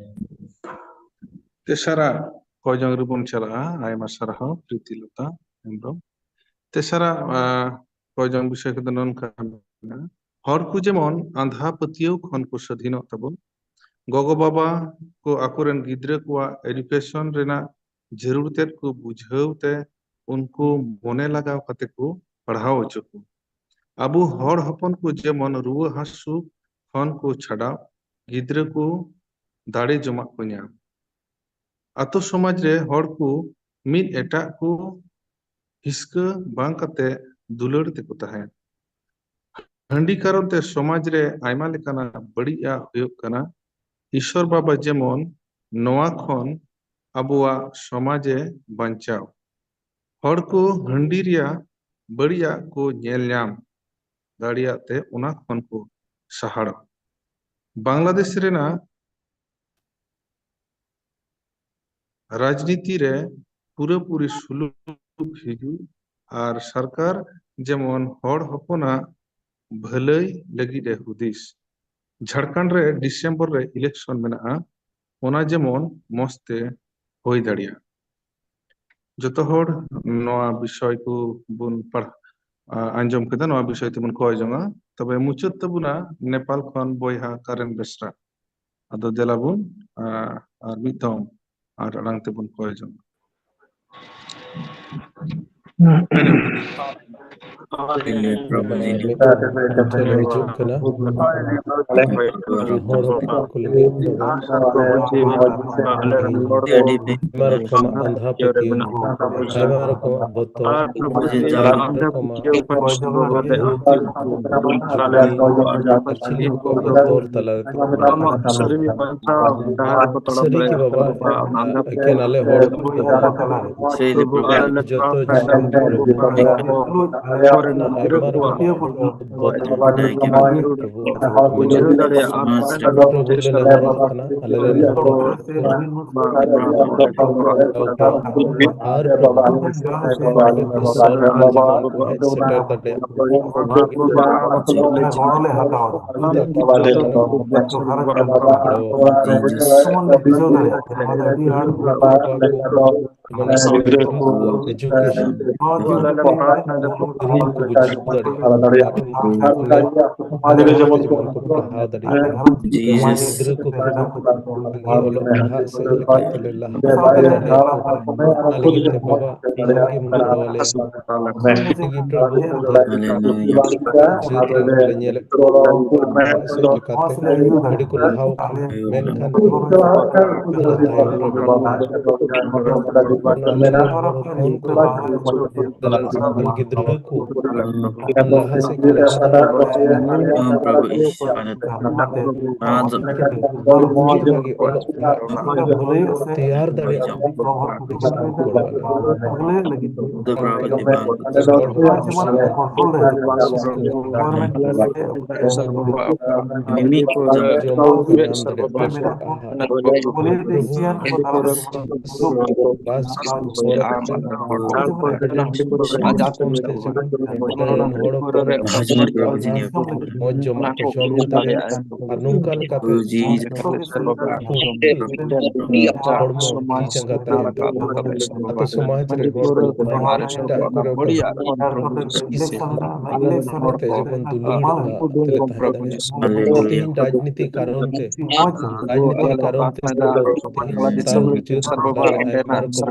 Tesara kojong ribon chala ayma sarah Pritilata hembrom. Tesara kojong বিষয় কত নন কানা হর কু যেমন আন্ধা পতিও খন কো স্বাধীন তাবন gogo baba ko akoren gidra ko education rena जरूरतें को बुझावते उनको मोने लगाव कते को पढ़ाओ चुकू अब हर हपन को जेमन रुआ हासु खन को छाड़ा गिद्र को दाड़े जमा को ᱧᱟᱢ अतो समाज रे हर को मिद एटा को हिस्का बांग कते दुलड़ ते को तहे हंडी कारण ते समाज रे आयमा लेकाना बड़िया हुयुग कना ईश्वर बाबा जेमन नोआ खन अबुआ समाजे बंचाव हर को हंडी रिया बड़िया को नेल ᱧᱟᱢ दाड़ियाते उना खन को सहाड़ा बांग्लादेश रेना राजनीति रे पूरे पूरी सुलूक हिजू और सरकार जेमन हर हपना भलाई लगी रे हुदिस झारखंड रे डिसेम्बर रे इलेक्शन मेना ओना जेमन मस्ते होई दाड़िया जतो हर नोआ विषय को बुन पढ़ आंजम केदा नोआ विषय तेबुन कय जंगा तबे मुचत तबुना नेपाल खन बयहा कारेन बेसरा आदो देलाबुन आर मितम आर अड़ांग तेबुन कय जंगा Ele Prabhu ji ne ᱴᱷᱮᱱ ᱦᱤᱡᱩᱜ ᱠᱟᱱᱟ ᱦᱚᱲ ᱦᱚᱯᱚᱱ ᱠᱚ ᱞᱟᱹᱜᱤᱫ ᱵᱟᱵᱟ adi be ᱟᱭᱢᱟ ᱨᱚᱠᱚᱢᱟᱜ ᱟᱸᱫᱷᱟ ᱯᱟᱹᱛᱭᱟᱹᱣ ᱟᱭᱢᱟ ᱨᱚᱠᱚᱢᱟᱜ ᱵᱚᱛᱚᱨ Prabhu ji jao ᱟᱭᱢᱟ ᱨᱚᱠᱚᱢᱟᱜ ᱡᱩᱠᱛᱤ ᱟᱨ ᱪᱤᱞᱤ ᱠᱚᱣᱟᱜ ᱵᱚᱛᱚᱨ ᱛᱟᱞᱟ ᱛᱮᱠᱚ ᱥᱟᱹᱨᱤᱜᱮ ᱵᱟᱵᱟ ᱮᱠᱮᱱ ᱟᱞᱮ ᱦᱚᱲ Shele Prabhu ᱡᱚᱛᱚ ᱡᱤᱵᱚᱱ ᱯᱨᱚᱵᱷᱩ ᱟᱭᱢᱟ ᱨᱚᱠᱚᱢᱟᱜ ᱵᱚᱛᱚᱨ dai ke ba ᱯᱨᱚভᱩ mas ᱯᱨᱚভᱩ ᱞᱮ ᱦᱚᱨᱚᱜ ᱠᱟᱱᱟ ᱟᱞᱮ ᱨᱮᱱ ᱦᱚᱲ ᱟᱨ ᱯᱨᱚभु ᱤᱥᱥᱚᱨ ᱡᱮᱢᱚᱱ ᱠᱚ ᱦᱮᱡ ᱥᱮᱴᱮᱨ ᱫᱟᱲᱮᱭᱟᱜ ᱢᱟᱱᱮ ᱜᱤᱫᱽᱨᱟᱹ ᱠᱚᱣᱟᱜ ᱮᱡᱩᱠᱮᱥᱚᱱ ᱜᱤᱫᱽᱨᱟᱹ ᱠᱚ ᱵᱩᱡᱷᱟᱹᱣ ᱫᱟᱲᱮᱭᱟᱜ ᱡᱮᱢᱚᱱ ᱠᱚ ᱯᱟᱲᱦᱟᱣ ᱫᱟᱲᱮᱭᱟᱜ Jesus ᱜᱤᱫᱽᱨᱟᱹ ᱠᱚ ᱵᱷᱟᱜᱤ ᱚᱞᱚᱜ ᱯᱟᱲᱦᱟᱜ ᱥᱮᱫ ᱞᱮᱠᱟᱛᱮᱞᱮ ᱞᱟᱦᱟ ᱫᱟᱲᱮᱭᱟᱜ ᱚᱱᱟ ᱞᱟᱹᱜᱤᱫ ᱛᱮ ᱵᱟᱵᱟ ᱟᱢᱜᱮᱢ ᱜᱚᱲᱚ ᱟᱞᱮᱭᱟ ᱥᱟᱹᱨᱤᱜᱮ ᱯᱨᱚभु hallelujah ᱡᱟᱹᱛ ᱨᱮᱱ ᱠᱚᱞᱮ ᱧᱮᱞᱮᱫ ᱠᱚᱣᱟ ᱞᱟᱦᱟ ᱥᱮᱫ ᱞᱮᱠᱟᱛᱮ ᱟᱹᱰᱤ ᱠᱚ ᱞᱟᱦᱟᱣ ᱟᱠᱟᱱᱟ ᱢᱮᱱᱠᱷᱟᱱ ᱟᱞᱮ ᱛᱟᱭᱚᱢ ᱨᱮ ᱢᱮᱱᱟᱜ ᱚᱱᱟ ᱟᱞᱮ ᱨᱮᱱ ᱦᱚᱲ ᱦᱚᱯᱚᱱ ᱠᱚ ᱟᱞᱮ ᱨᱮᱱ ᱜᱤᱫᱽᱨᱟᱹ ᱠᱚ ᱞᱟᱦᱟ ᱥᱮᱫ ᱠᱚ ᱞᱟᱦᱟ ᱫᱟᱲᱮᱭᱟᱜ Prabhu Radha ᱵᱷᱟᱜᱤ ᱵᱷᱟᱜᱤ ᱚᱞᱚᱜ ᱯᱟᱲᱦᱟᱜ ᱛᱮᱭᱟᱨ ᱫᱟᱲᱮᱭᱟᱜ ᱜᱚᱲᱚ ᱟᱞᱮ the Prabhu ji bang ᱦᱚᱲ ᱦᱚᱯᱚᱱ mimi jam ᱡᱚᱢᱟᱜ ᱠᱚ ᱧᱟᱢ ᱫᱟᱲᱮᱭᱟᱜ ᱯᱳᱥᱴᱤᱠ ᱟᱦᱟᱨ ᱯᱨᱚভᱩ ᱵᱟᱥ ᱦᱚᱲ ᱟᱹᱰᱤ ᱠᱚᱢ ᱛᱮ ᱡᱮᱢᱚᱱ ᱟᱞᱮ ᱨᱮᱱ ᱦᱚᱲ ᱦᱚᱯᱚᱱ Hajar Prabhu ji ne ᱢᱚᱸᱡᱽ ᱡᱚᱢᱟᱜ ᱠᱚ ᱡᱚᱢ ᱧᱩ ᱫᱟᱲᱮᱭᱟᱜ ᱟᱨ ᱱᱚᱝᱠᱟ ᱞᱮᱠᱟᱛᱮ Prabhu ji ᱦᱚᱲᱢᱚ ᱛᱤ ᱡᱟᱸᱜᱟ ᱛᱟᱦᱮᱱ ᱛᱟᱠᱚ ᱟᱛᱳ ᱥᱚᱢᱟᱡᱽ ᱨᱮ ᱦᱚᱲ ᱠᱚ ᱮᱴᱟᱜ ᱠᱚᱨᱮ ᱠᱟᱛᱮ ᱡᱮᱢᱚᱱ ᱫᱩᱞᱟᱹᱲ ᱛᱮᱞᱮ ᱛᱟᱦᱮᱸ ᱫᱟᱲᱮᱭᱟᱜ hallelujah ᱛᱮᱦᱮᱧ ᱨᱟᱡᱽᱱᱤᱛᱤ ᱠᱟᱨᱚᱱ ᱛᱮ ᱛᱮᱦᱮᱧ ᱥᱟᱱᱛᱟᱲ ᱡᱟᱹᱛ ᱛᱟᱞᱟᱨᱮ ᱟᱭᱢᱟ ᱨᱚᱠᱚᱢ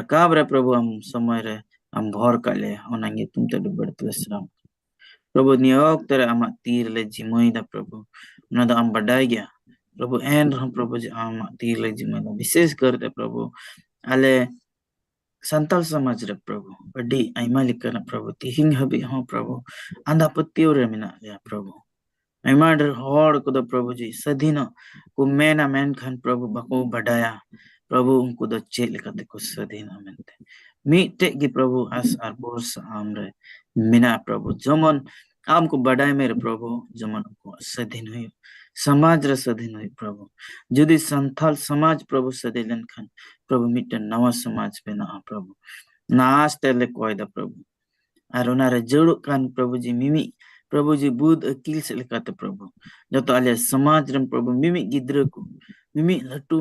रकाब रे प्रभु आम समय रे आम भर काले ओना nyutum te bertulis ram प्रभु नियोग तेरे आमा तीर ले जिमोई दा प्रभु ना दा आम बडाई गया प्रभु एन रह प्रभु जी आमा तीर ले जिमोई दा विशेष कर दे प्रभु आले संताल समाज रे प्रभु अडी आइमा लिकना प्रभु तिहिंग हबी हो प्रभु आंधा पत्तियों रे मिना गया प्रभु आइमा डर हॉर को दो प्रभु जी सधीना को मेना मेन खान प्रभु बको बडाया प्रभु उनको दो चेल लिकते को सधीना मेनते मीटे की प्रभु आस आर बोर्स आमरे मिना प्रभु जमन आमको बडाई मेरे प्रभु जमन को सधीन हुई समाज रे सधीन हुई प्रभु जुदी संथाल समाज प्रभु सधीलन खान प्रभु मिटे नवा समाज बना प्रभु नाश तेले कोयदा प्रभु आरोना रे जड़ो कान प्रभु जी मिमी प्रभु जी बुद्ध अकील से लिखाते प्रभु जो तो आले समाज रम प्रभु मिमी गिद्र को मिमी लट्टू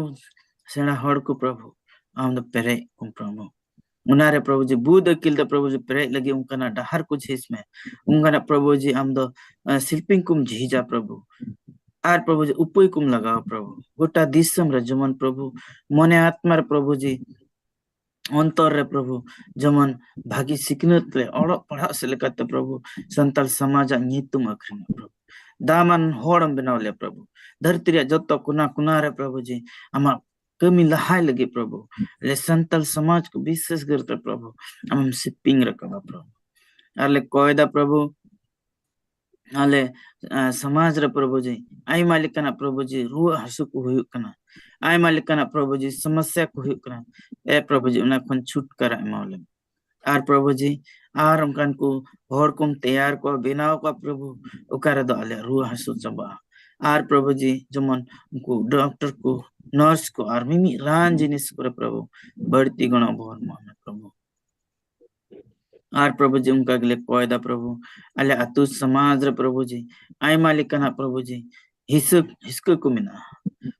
सेना हड़ को प्रभु आम द पेरे कुम प्रभु उनारे प्रभु जी बुद्ध अकील द प्रभु जी पेरे लगे उनका ना डहर कुछ इसमें उनका ना प्रभु जी आम द शिल्पिंग कुम झीजा प्रभु आर प्रभु जी उपोई कुम लगाओ प्रभु गोटा दिसम रे जमन प्रभु मने आत्मा रे प्रभु जी अंतर रे प्रभु जमन भागी सिकनत ले ओड़क पढ़ा से लेकाते प्रभु संताल समाज नीतुम अखरिंग प्रभु दामन होड़म बनाव ले प्रभु धरती रे जत्तो कुना कुना रे प्रभु जी आमा कमी लहाय लगे प्रभु ले संताल समाज को विशेष करते प्रभु हम सिपिंग रखबा प्रभु अले कोयदा प्रभु अले समाज रे प्रभु जी आई मालिकना प्रभु जी रुआ हसु को हुयु कना आई मालिकना प्रभु जी समस्या को हुयु कना ए प्रभु जी उना खन छुटकारा एमावले आर प्रभु जी आर उनकान को हर कुम तैयार को बनाव को प्रभु ओकारे दो अले रुआ हसु चबा आर प्रभु जी जमन उनको डॉक्टर को नर्स को आर मिमी रान जिनिस को प्रभु बढ़ती गण भर मन प्रभु आर प्रभु जी उनका गले कोयदा प्रभु अले अतु समाज रे प्रभु जी आई मालिकना प्रभु जी हिस्क को मिना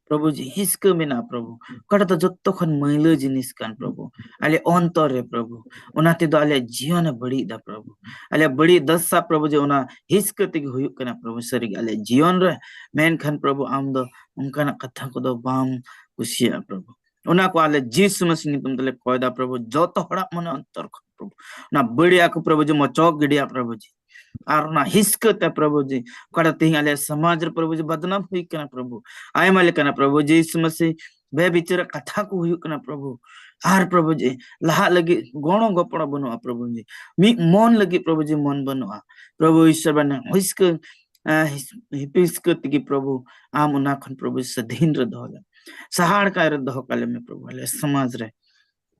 प्रभु जी हिस्क मिना प्रभु कटा जत्तो खन महिला जिनिस कान प्रभु अले अंतर रे प्रभु उनाते दो अले जीवन बड़ी दा प्रभु अले बड़ी दशा प्रभु जी उना हिस्क तिग हुयु कना प्रभु सरी अले जीवन रे मेन खन प्रभु आम दो उनका कथा को दो बाम कुशिया प्रभु उना को आले जीसु मसीह तुम तले कोयदा प्रभु जो तो हड़ा मन अंतर प्रभु ना बढ़िया को प्रभु जी मचौक गिडिया प्रभु जी आर ना हिस्कते प्रभु जी कड़ा तिंग आले समाज रे प्रभु जी बदनाम हुई कना प्रभु आय मालिक कना प्रभु जी जीसु मसीह बे बिचारा कथा को हुई कना प्रभु आर प्रभु जी लहा लगी गणो गपड़ा बनवा प्रभु जी मी मन लगी प्रभु जी मन बनवा प्रभु ईश्वर बने हिस्क हिपिस्कत की प्रभु आम उना खन प्रभु सधीन रे दहले सहाड़ का रे दह काले में प्रभु अले समाज रे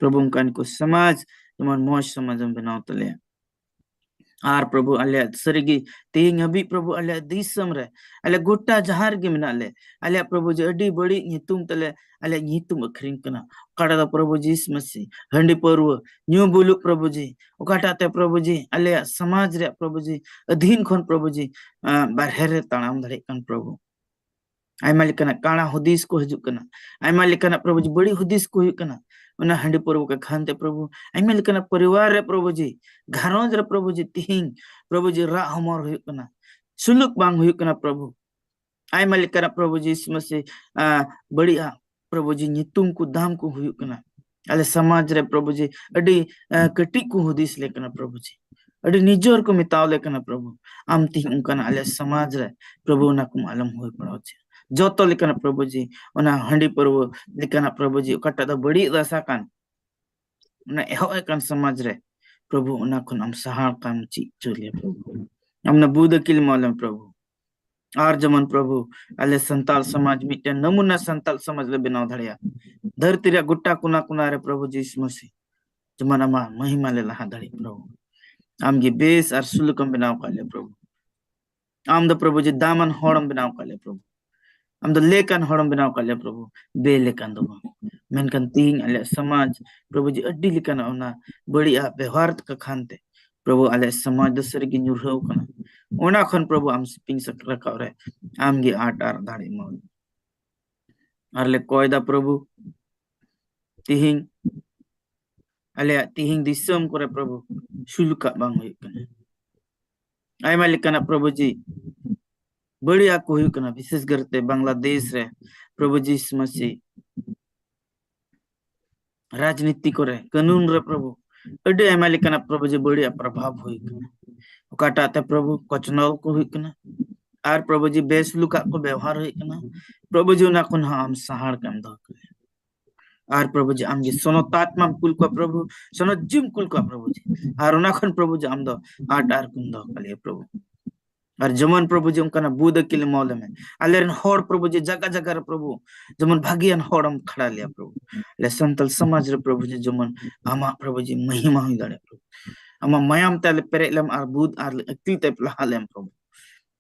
प्रभु कान को समाज तुमन मोज समाज में बनाव तले आर प्रभु अले सरगी तेंग अभी प्रभु अले दिसम रे अले गोटा जहार के मिना ले अले प्रभु जी अडी बड़ी नितुम तले अले नितुम अखरिंग कना काड़ा प्रभु जी मसीह हंडी पर्व न्यू बुलु प्रभु जी ओकाटाते प्रभु जी अले समाज रे प्रभु जी अधीन खन प्रभु जी बाहर ताणाम धरे कन प्रभु आयमा लेकना काणा हुदिस को हजू कना आयमा लेकना प्रभु जी बड़ी हुदिस को हुई कना उना हंडी पर्व के खानते प्रभु आयमा लेकना परिवार रे प्रभु जी घरों रे प्रभु जी तिहिंग प्रभु जी रा हमर हुई कना सुलुक बांग हुई कना प्रभु आयमा लेकना प्रभु जी मसे बढ़िया प्रभु जी नितुम को दाम को हुई कना अले समाज रे प्रभु जी अडी कटी को हुदिस लेकना प्रभु जी अडी निजोर को मिताव लेकना प्रभु आम तिहिंग उनकना अले समाज रे प्रभु ना को मालूम होई पड़ो छे जोतो लेकना प्रभु जी उना हंडी पर्व लेकना प्रभु जी कटा द बड़ी दशा कान उना एहो कान समाज रे प्रभु उना खन हम सहार काम ची चोले प्रभु हमने बुद किल मालूम प्रभु आर जमन प्रभु अले संताल समाज मिटे नमूना संताल समाज ले बनाव धड़िया धरती रे गुट्टा कुना कुना रे प्रभु जी मसीह जमन मा महिमा ले लहा धड़ी प्रभु आम गे बेस आर सुलकम बनाव काले प्रभु आम द प्रभु जी दामन होड़म बनाव काले प्रभु हम तो लेकन हड़म बनाव काले प्रभु बे लेकन दो मेनकन तीन अले समाज प्रभु जी अड्डी लेकन ओना बढ़िया व्यवहार का खानते प्रभु अले समाज दसर की न्यूरहो कना ओना खन प्रभु हम पिंग सकरा कारे आम गे आट आर दाड़ी मौल अरले कोयदा प्रभु तिहिंग अले तिहिंग दिसम करे प्रभु शुल्का बांग होई कना आयमा लेकन प्रभु जी बढ़िया को हुई कना विशेष करते बांग्लादेश रे प्रभु जी मसीह राजनीति करे कानून रे प्रभु अडे आयमा लेकना प्रभु जी बढ़िया प्रभाव हुई कना ओकाटाते प्रभु कचनल को हुई कना आर प्रभु जी बेसलुका को व्यवहार हुई कना प्रभु जी ना कोन हम सहार काम द आर प्रभु जी आम जी सनतात्मा कुल को प्रभु सनजिम कुल को प्रभु जी आर ना खन प्रभु जी आम द आट आर कुन द कले प्रभु और जमन प्रभु जी उनका बुद किल मौल में अलेरन होड़ प्रभु जी जगह जगह रे प्रभु जमन भागियन होड़म खड़ा लिया प्रभु ले संतल समाज रे प्रभु जी जमन आमा प्रभु जी महिमा हुई दाड़े प्रभु आमा मायाम तले पेरेलम आर बुद आर अक्ति ते लहालेम प्रभु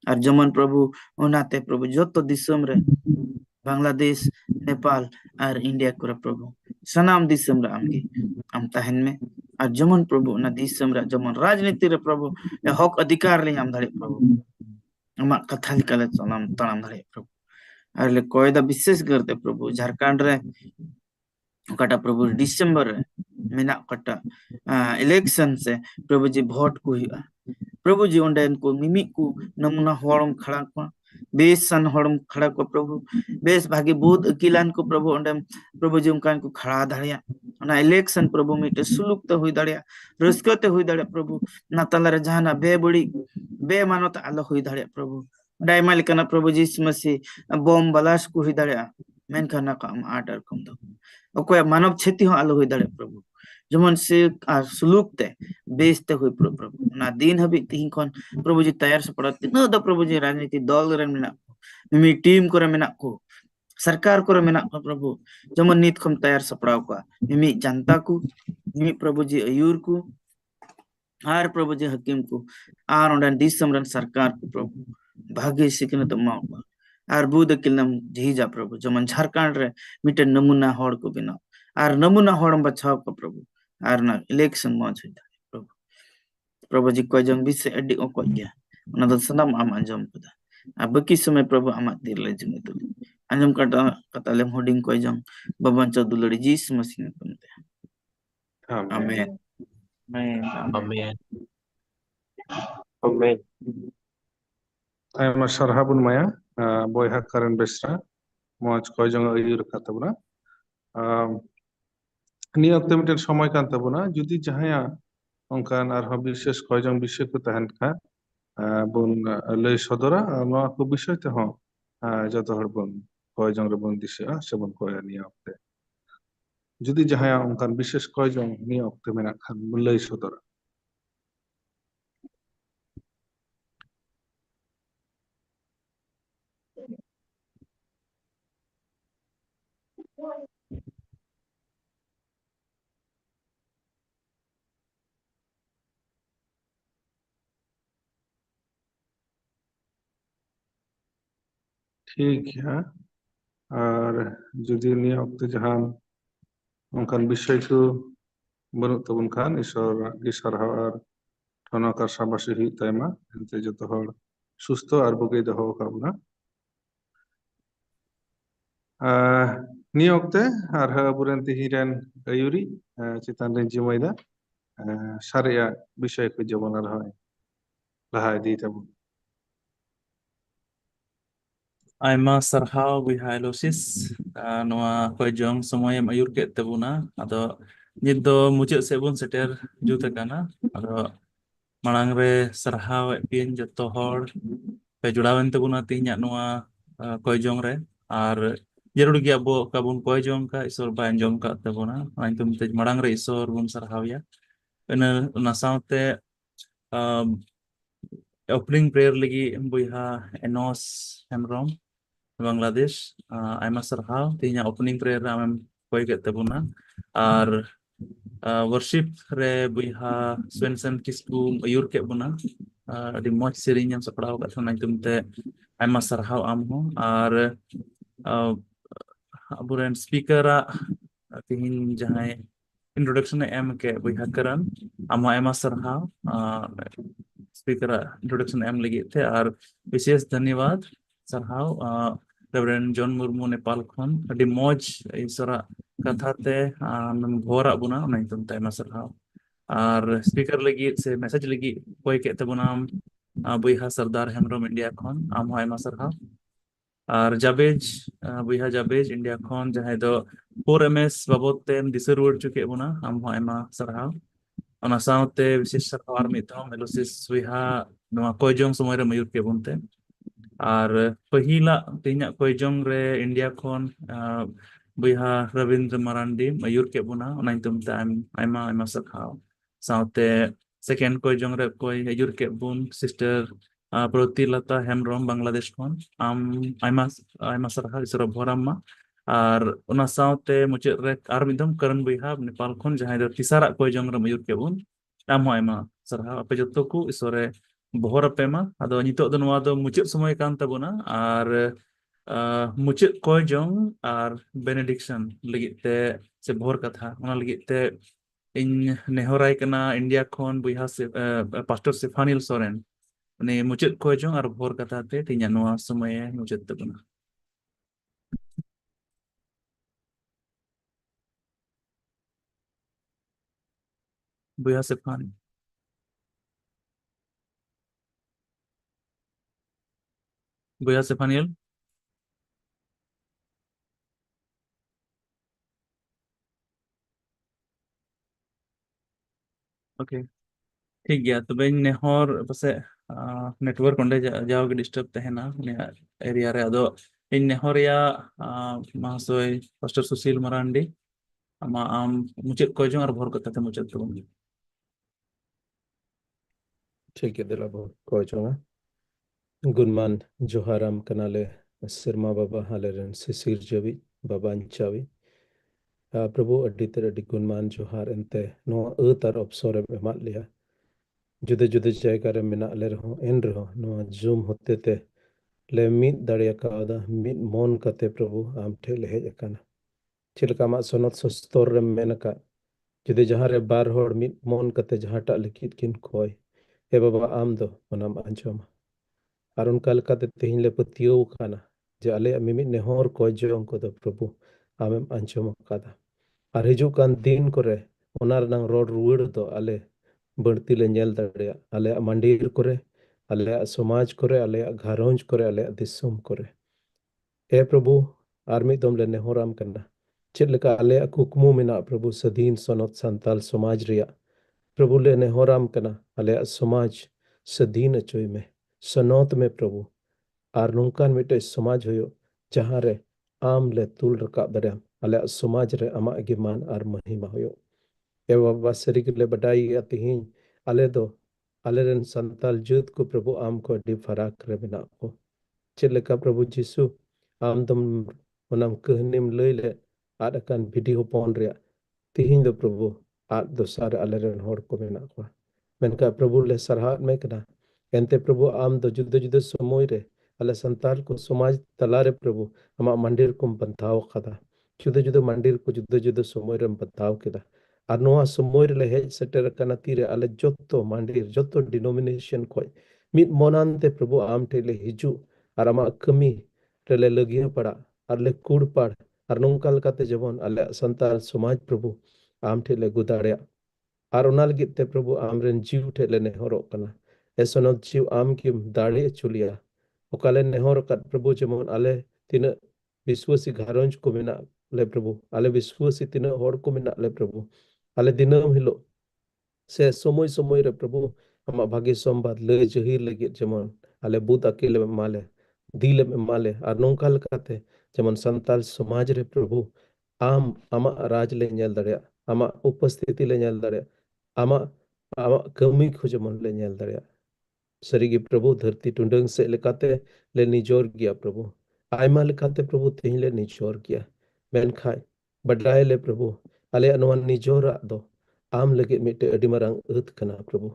और जमन प्रभु ओनाते प्रभु जतो दिसम रे बांग्लादेश नेपाल और इंडिया को प्रभु सनाम दिसम रे आमगे आम तहन में और जमन प्रभु ना दिसम रे जमन राजनीति रे प्रभु हक अधिकार ले आम धाड़े प्रभु अमा कथा लिकले चलाम तणाम धाड़े प्रभु अरले कोयदा विशेष करते प्रभु झारखंड रे कटा प्रभु डिसेंबर रे मेना कटा इलेक्शन से प्रभु जी वोट को हुआ प्रभु जी ओंडे को मिमी को नमूना होड़म खड़ा को बेस सन होड़म खड़ा को प्रभु बेस भागी बहुत अकिलान को प्रभु ओंडे प्रभु जी उनका को खड़ा धाड़िया ᱚᱱᱟ ᱤᱞᱮᱠᱥᱚᱱ ᱯᱨᱚᱵᱷᱩ ᱢᱤᱫᱴᱮᱡ ᱥᱩᱞᱩᱠ ᱛᱮ ᱦᱩᱭ ᱫᱟᱲᱮᱭᱟᱜ, ᱨᱟᱹᱥᱠᱟᱹ ᱛᱮ ᱦᱩᱭ ᱫᱟᱲᱮᱭᱟᱜ ᱯᱨᱚᱵᱷᱩ, ᱚᱱᱟ ᱛᱟᱞᱟᱨᱮ ᱡᱟᱦᱟᱱᱟᱜ ᱵᱮᱵᱟᱹᱲᱤᱡ ᱵᱮᱢᱟᱱᱚᱛ ᱟᱞᱚ ᱦᱩᱭ ᱫᱟᱲᱮᱭᱟᱜ ᱯᱨᱚᱵᱷᱩ, ᱟᱭᱢᱟ ᱞᱮᱠᱟᱱᱟᱜ ᱯᱨᱚᱵᱷᱩ ᱡᱤᱥᱩ ᱢᱟᱥᱤ ᱵᱚᱢ ᱵᱟᱞᱟᱥ ᱠᱚ ᱦᱩᱭ ᱫᱟᱲᱮᱭᱟᱜᱼᱟ, ᱢᱮᱱᱠᱷᱟᱱ ᱚᱱᱟ ᱠᱚ ᱟᱢ ᱟᱴ ᱨᱚᱠᱚᱢ ᱫᱚ ᱚᱠᱚᱭᱟᱜ ᱢᱟᱱᱚᱵ ᱪᱷᱮᱛᱤ ᱦᱚᱸ ᱟᱞᱚ ᱦᱩᱭ ᱫᱟᱲᱮᱭᱟᱜ ᱯᱨᱚᱵᱷᱩ, ᱡᱮᱢᱚᱱ ᱥᱮ ᱥᱩᱞᱩᱠ te base te hui prabhu na din habit tihin kon prabhu ji tayar sapra tino da prabhu ji rajniti dol ren menak ko mimi team kore menak ko sarkar kore menak ko prabhu jemon nit khom tayar sapra ko mimi janta ku mimi prabhu ji ayur ku ar prabhu ji hakim ku ar ondan disam ran sarkar ku prabhu bhagye sikna to ma ar buda kilnam jhija prabhu jemon jharkhand re miten namuna hor ko bina ar namuna hor bachaw ko prabhu ar na election mo jhida prabhu prabhu ji ko jang bis adi ko gya ona do sanam am anjom kada abaki samay prabhu amat tir le jumi to anjom kata lem hoding ko jang baban chodulari ji smasin pamte amen Amen. Amen. Amen. Ayma sarhabun maya boyha Karen Besra moj kojong ayur katabuna niya okte miten সময় kan tabuna judi jahaya onkan arho bishes kojong bishe ko tahan kha bun lay sodora noa ko bishoy te ho joto hor bun kojong re bun disha sebun koya niya okte judi jahaya onkan bishes kojong niya okte menak khan bun lay sodora ठीक है আর যদি নিয়ে অক্তে জাহান onkan বিষয় ko banuk tabun khan ishor har ঠনকার সাবাসী হুই তাইমা এতে যত হর সুস্থ আর বুকে দহ কাবনা নিয়ে অক্তে আর বুরেন তিহিরেন আয়ুরি চিতান রেন জিমাইদা সারিয়া বিষয় ko যেমন আর হয় লাহাই দি tabun Aima sarhaw Buya Elosis noa kojong semua yang ayur ke tabuna ado nit do mucuk sebun seter juta kana ado marang re sarhaw pin joto hor pe judawen tabuna tinya noa kojong re ar jarur gi abo kabun kojong ka isor ba anjong ka tabuna antum te marang re isor bun sarhaw ya na saute opening prayer lagi Buya Enos Hemrom Bangladesh aima sarhaw tinya opening prayer amem koy ke tabuna ar worship re Buya Swensen Kisku ayur ke buna di moj sering yang sapraw ka sanai tumte aima sarhaw amho ar aburen speaker tihin jahai introduction em ke Buya Karan aima sarhaw speaker introduction em lagi the ar विशेष धन्यवाद sarhaw Reverend John Murmu Nepal khon adi moj isora katha te bhora buna ona itum te sarhaw ar speaker lagi se message lagi koy ke tabuna Buya Sardar Hemrom India khon am aima sarhaw ar Jabej Buya Jabej India khon jahay do 4ms babot tem disarward chuke buna am aima sarhaw ona saute বিশেষ sarhaw ar mitom Elosis Buya noa kojong somoy re mayur ke bunte আর পহিলা তিnya kojong re India khon Buya Ravindra Marandi mayur ke buna ona itum ta aima sarhaw saute second kojong re koy ayur ke bun sister Protilata Hemrom Bangladesh khon aima sarhaw isoro bhoramma R ona saute muchet re ar midom Karan Buya Nepal khon jahay do tisara kojong re mayur ke bun am aima sarhaw ape jotto ku isore bohor apema ado nitok do noa do muchet somoy kan tabuna ar muchet kojong ar benediction lagit te se bohor katha ona lagit te ᱤᱧ ᱱᱮᱦᱚᱨᱟᱭ ᱠᱟᱱᱟ India ᱠᱷᱚᱱ Buya pastor ᱥᱮᱯᱷᱟᱱᱤᱞ Soren ᱩᱱᱤ ᱢᱩᱪᱟᱹᱫ ᱠᱷᱚᱡᱚᱝ ᱟᱨ ᱵᱷᱳᱨ ᱠᱟᱛᱷᱟ ᱛᱮ ᱛᱤᱧᱟ ᱱᱚᱣᱟ ᱥᱚᱢᱚᱭᱮ ᱢᱩᱪᱟᱹᱫ ᱛᱟᱵᱚᱱᱟ Buya Stephanie Buya Stephaniel Oke, ठीक गया तबे नेहर पासे network onde jauh ke disturb tehena ni area re ado in nehor ya mahasoi Pastor Susil Marandi ama am mucet ko jong ar bhor kata te mucet tu ठीक है दिला बहुत कोई चोंगा गुनमान जोहाराम कनाले सिरमा बाबा हालेरन सिसिर जबी बाबा अंचावी प्रभु अड्डी अड्डी गुनमान जोहार एंते नो अतार अवसर एमा लिया जुदे जुदे जायगा रे मेना ले रहो एन रहो नो जूम होते ते ले मिद दाड़िया कादा मिद मन कते प्रभु आम ठे ले हेज अकाना चिलका मा सोनत सस्तर रे मेनका जुदे जहाँ रे बार होड़ मिद मन कते जहाँ टा लिखित किन खोय हे बाबा आम दो ओनाम अंजोमा और उनका लेकाते तेहिं ले पतियो खाना जे आले मिमिद नेहर कोय जों को दो प्रभु आमेम अंजोम कादा और हिजू कान दिन करे ओना रनांग रोड रुवड़ दो आले बढ़ती ले नेल दाड़िया आले मंदिर करे आले समाज करे आले घारोंज करे आले दिसुम करे ए प्रभु आर मिद दम ले नेहराम कना चेद लेका आले कुकमु मेना प्रभु सदीन सनत संताल समाज रिया प्रभु ले नेहराम कना आले समाज सदीन अचोय में सनौत में प्रभु आर नौकान मिटे समाज होयो जहाँ रे आम ले तुल रकाब दरिया आले समाज रे अमा गिमान आर महिमा होयो ए बाबा सरी के ले बडाई अतिहिं आले दो आले रन संताल जुत को प्रभु आम को डी फराक रे बिना को चिलका प्रभु जीसु आम दम ओनाम कहनिम लई ले आदकान वीडियो पॉन रे तिहिं दो प्रभु आद दो सारे आले रन होड़ को बिना को मेनका प्रभु ले सरहात में कना एंते प्रभु आम दो जुदे जुदे समय रे अले संताल को समाज तलारे प्रभु अमा मंदिर को बंधाव खदा जुदे जुदे मंदिर को जुदे जुदे समय रे बंधाव किदा और नोआ समय रे हेज सेटर कना तीरे अले जोतो मंदिर जोतो डिनोमिनेशन कोय मिद मोनानते प्रभु आम ठेले हिजू और अमा कमी रे लगिया पड़ा और ले कूड़ पड़ और नोंकाल काते जबन अले संताल समाज प्रभु आम ठेले गुदाड़िया और ओना लगित ते प्रभु आमरेन जीव ठेले नेहरो कना एसोनो जीव आम की दाड़े चुलिया ओकाले नेहर कत प्रभु जमन आले तिन विश्वासी घारोंज को मेना ले प्रभु आले विश्वासी तिन होड़ को मेना ले प्रभु आले दिनम हिलो से समय समय रे प्रभु हम भाग्य संबाद ले जहिर लगे जमन आले बुद अकेले माले दिले माले और नोंकाल काते जमन संताल समाज रे प्रभु आम आमा राज ले नेल दड़िया आमा उपस्थिति ले नेल दड़िया आमा आमा कमी को जमन ले नेल दड़िया सरीगी प्रभु धरती टुंडंग से लेकाते ले निजोर गया प्रभु आयमा लेकाते प्रभु तेहि ले निजोर गया मेन खाय बडाय ले प्रभु आले अनुमान निजोर दो आम लगे मिटे अडी मारांग अत कना प्रभु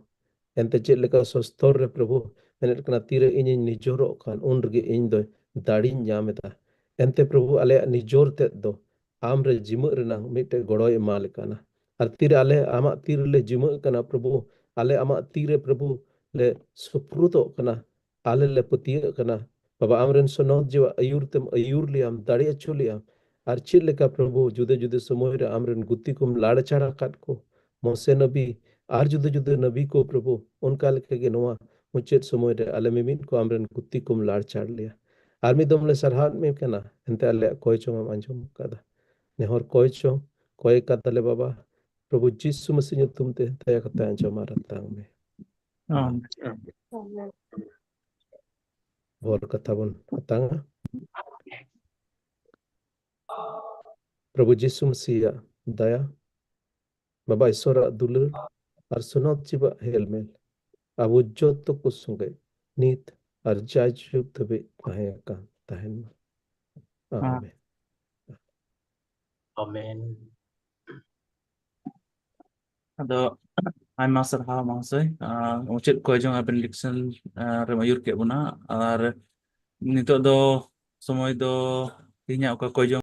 एंते चेद लेका सस्तर रे प्रभु मेनेट कना तीरे इन निजोरो खान उन रगे इन दो दाड़ी ᱧᱟᱢᱮᱫᱟ एंते प्रभु आले निजोर ते दो आम रे जिम रना मिटे गड़ो एमा लेकाना और तीरे आले आमा तीर ले जिम कना प्रभु आले आमा तीरे प्रभु ले सुप्रुतो कना आले ले पतिय कना बाबा आमरन सनोत जीवा अयूर तेम अयूर लियाम दाड़ी अचो लियाम और चिल लेका प्रभु जुदे जुदे समय रे आमरन गुत्ती कुम लाड़ चाड़ा काट को मोसे नबी और जुदे जुदे नबी को प्रभु उनका लेके के नोआ मुचेत समय रे आले मिमिन को आमरन गुत्ती कुम लाड़ चाड़ लिया और मी दम ले सरहात में कना एंते आले कोय चो अंजम कादा नेहर कोय चो कोय कातले बाबा प्रभु जीसु मसीह तुम ते तया कता अंजम मारतांग में बोल कथा बन बतांगा प्रभु जीसु मसीह दया बाबा ईश्वर दुलर और सुनत जीवा हेलमेल अब जो को संगे नीत और जाजुग तबे ताहे का ताहेन आमीन आमेन ado ayma sarha mahasoi mucet ko jong benediction re mayur ke buna ar nito do somoy do tinya oka ko jong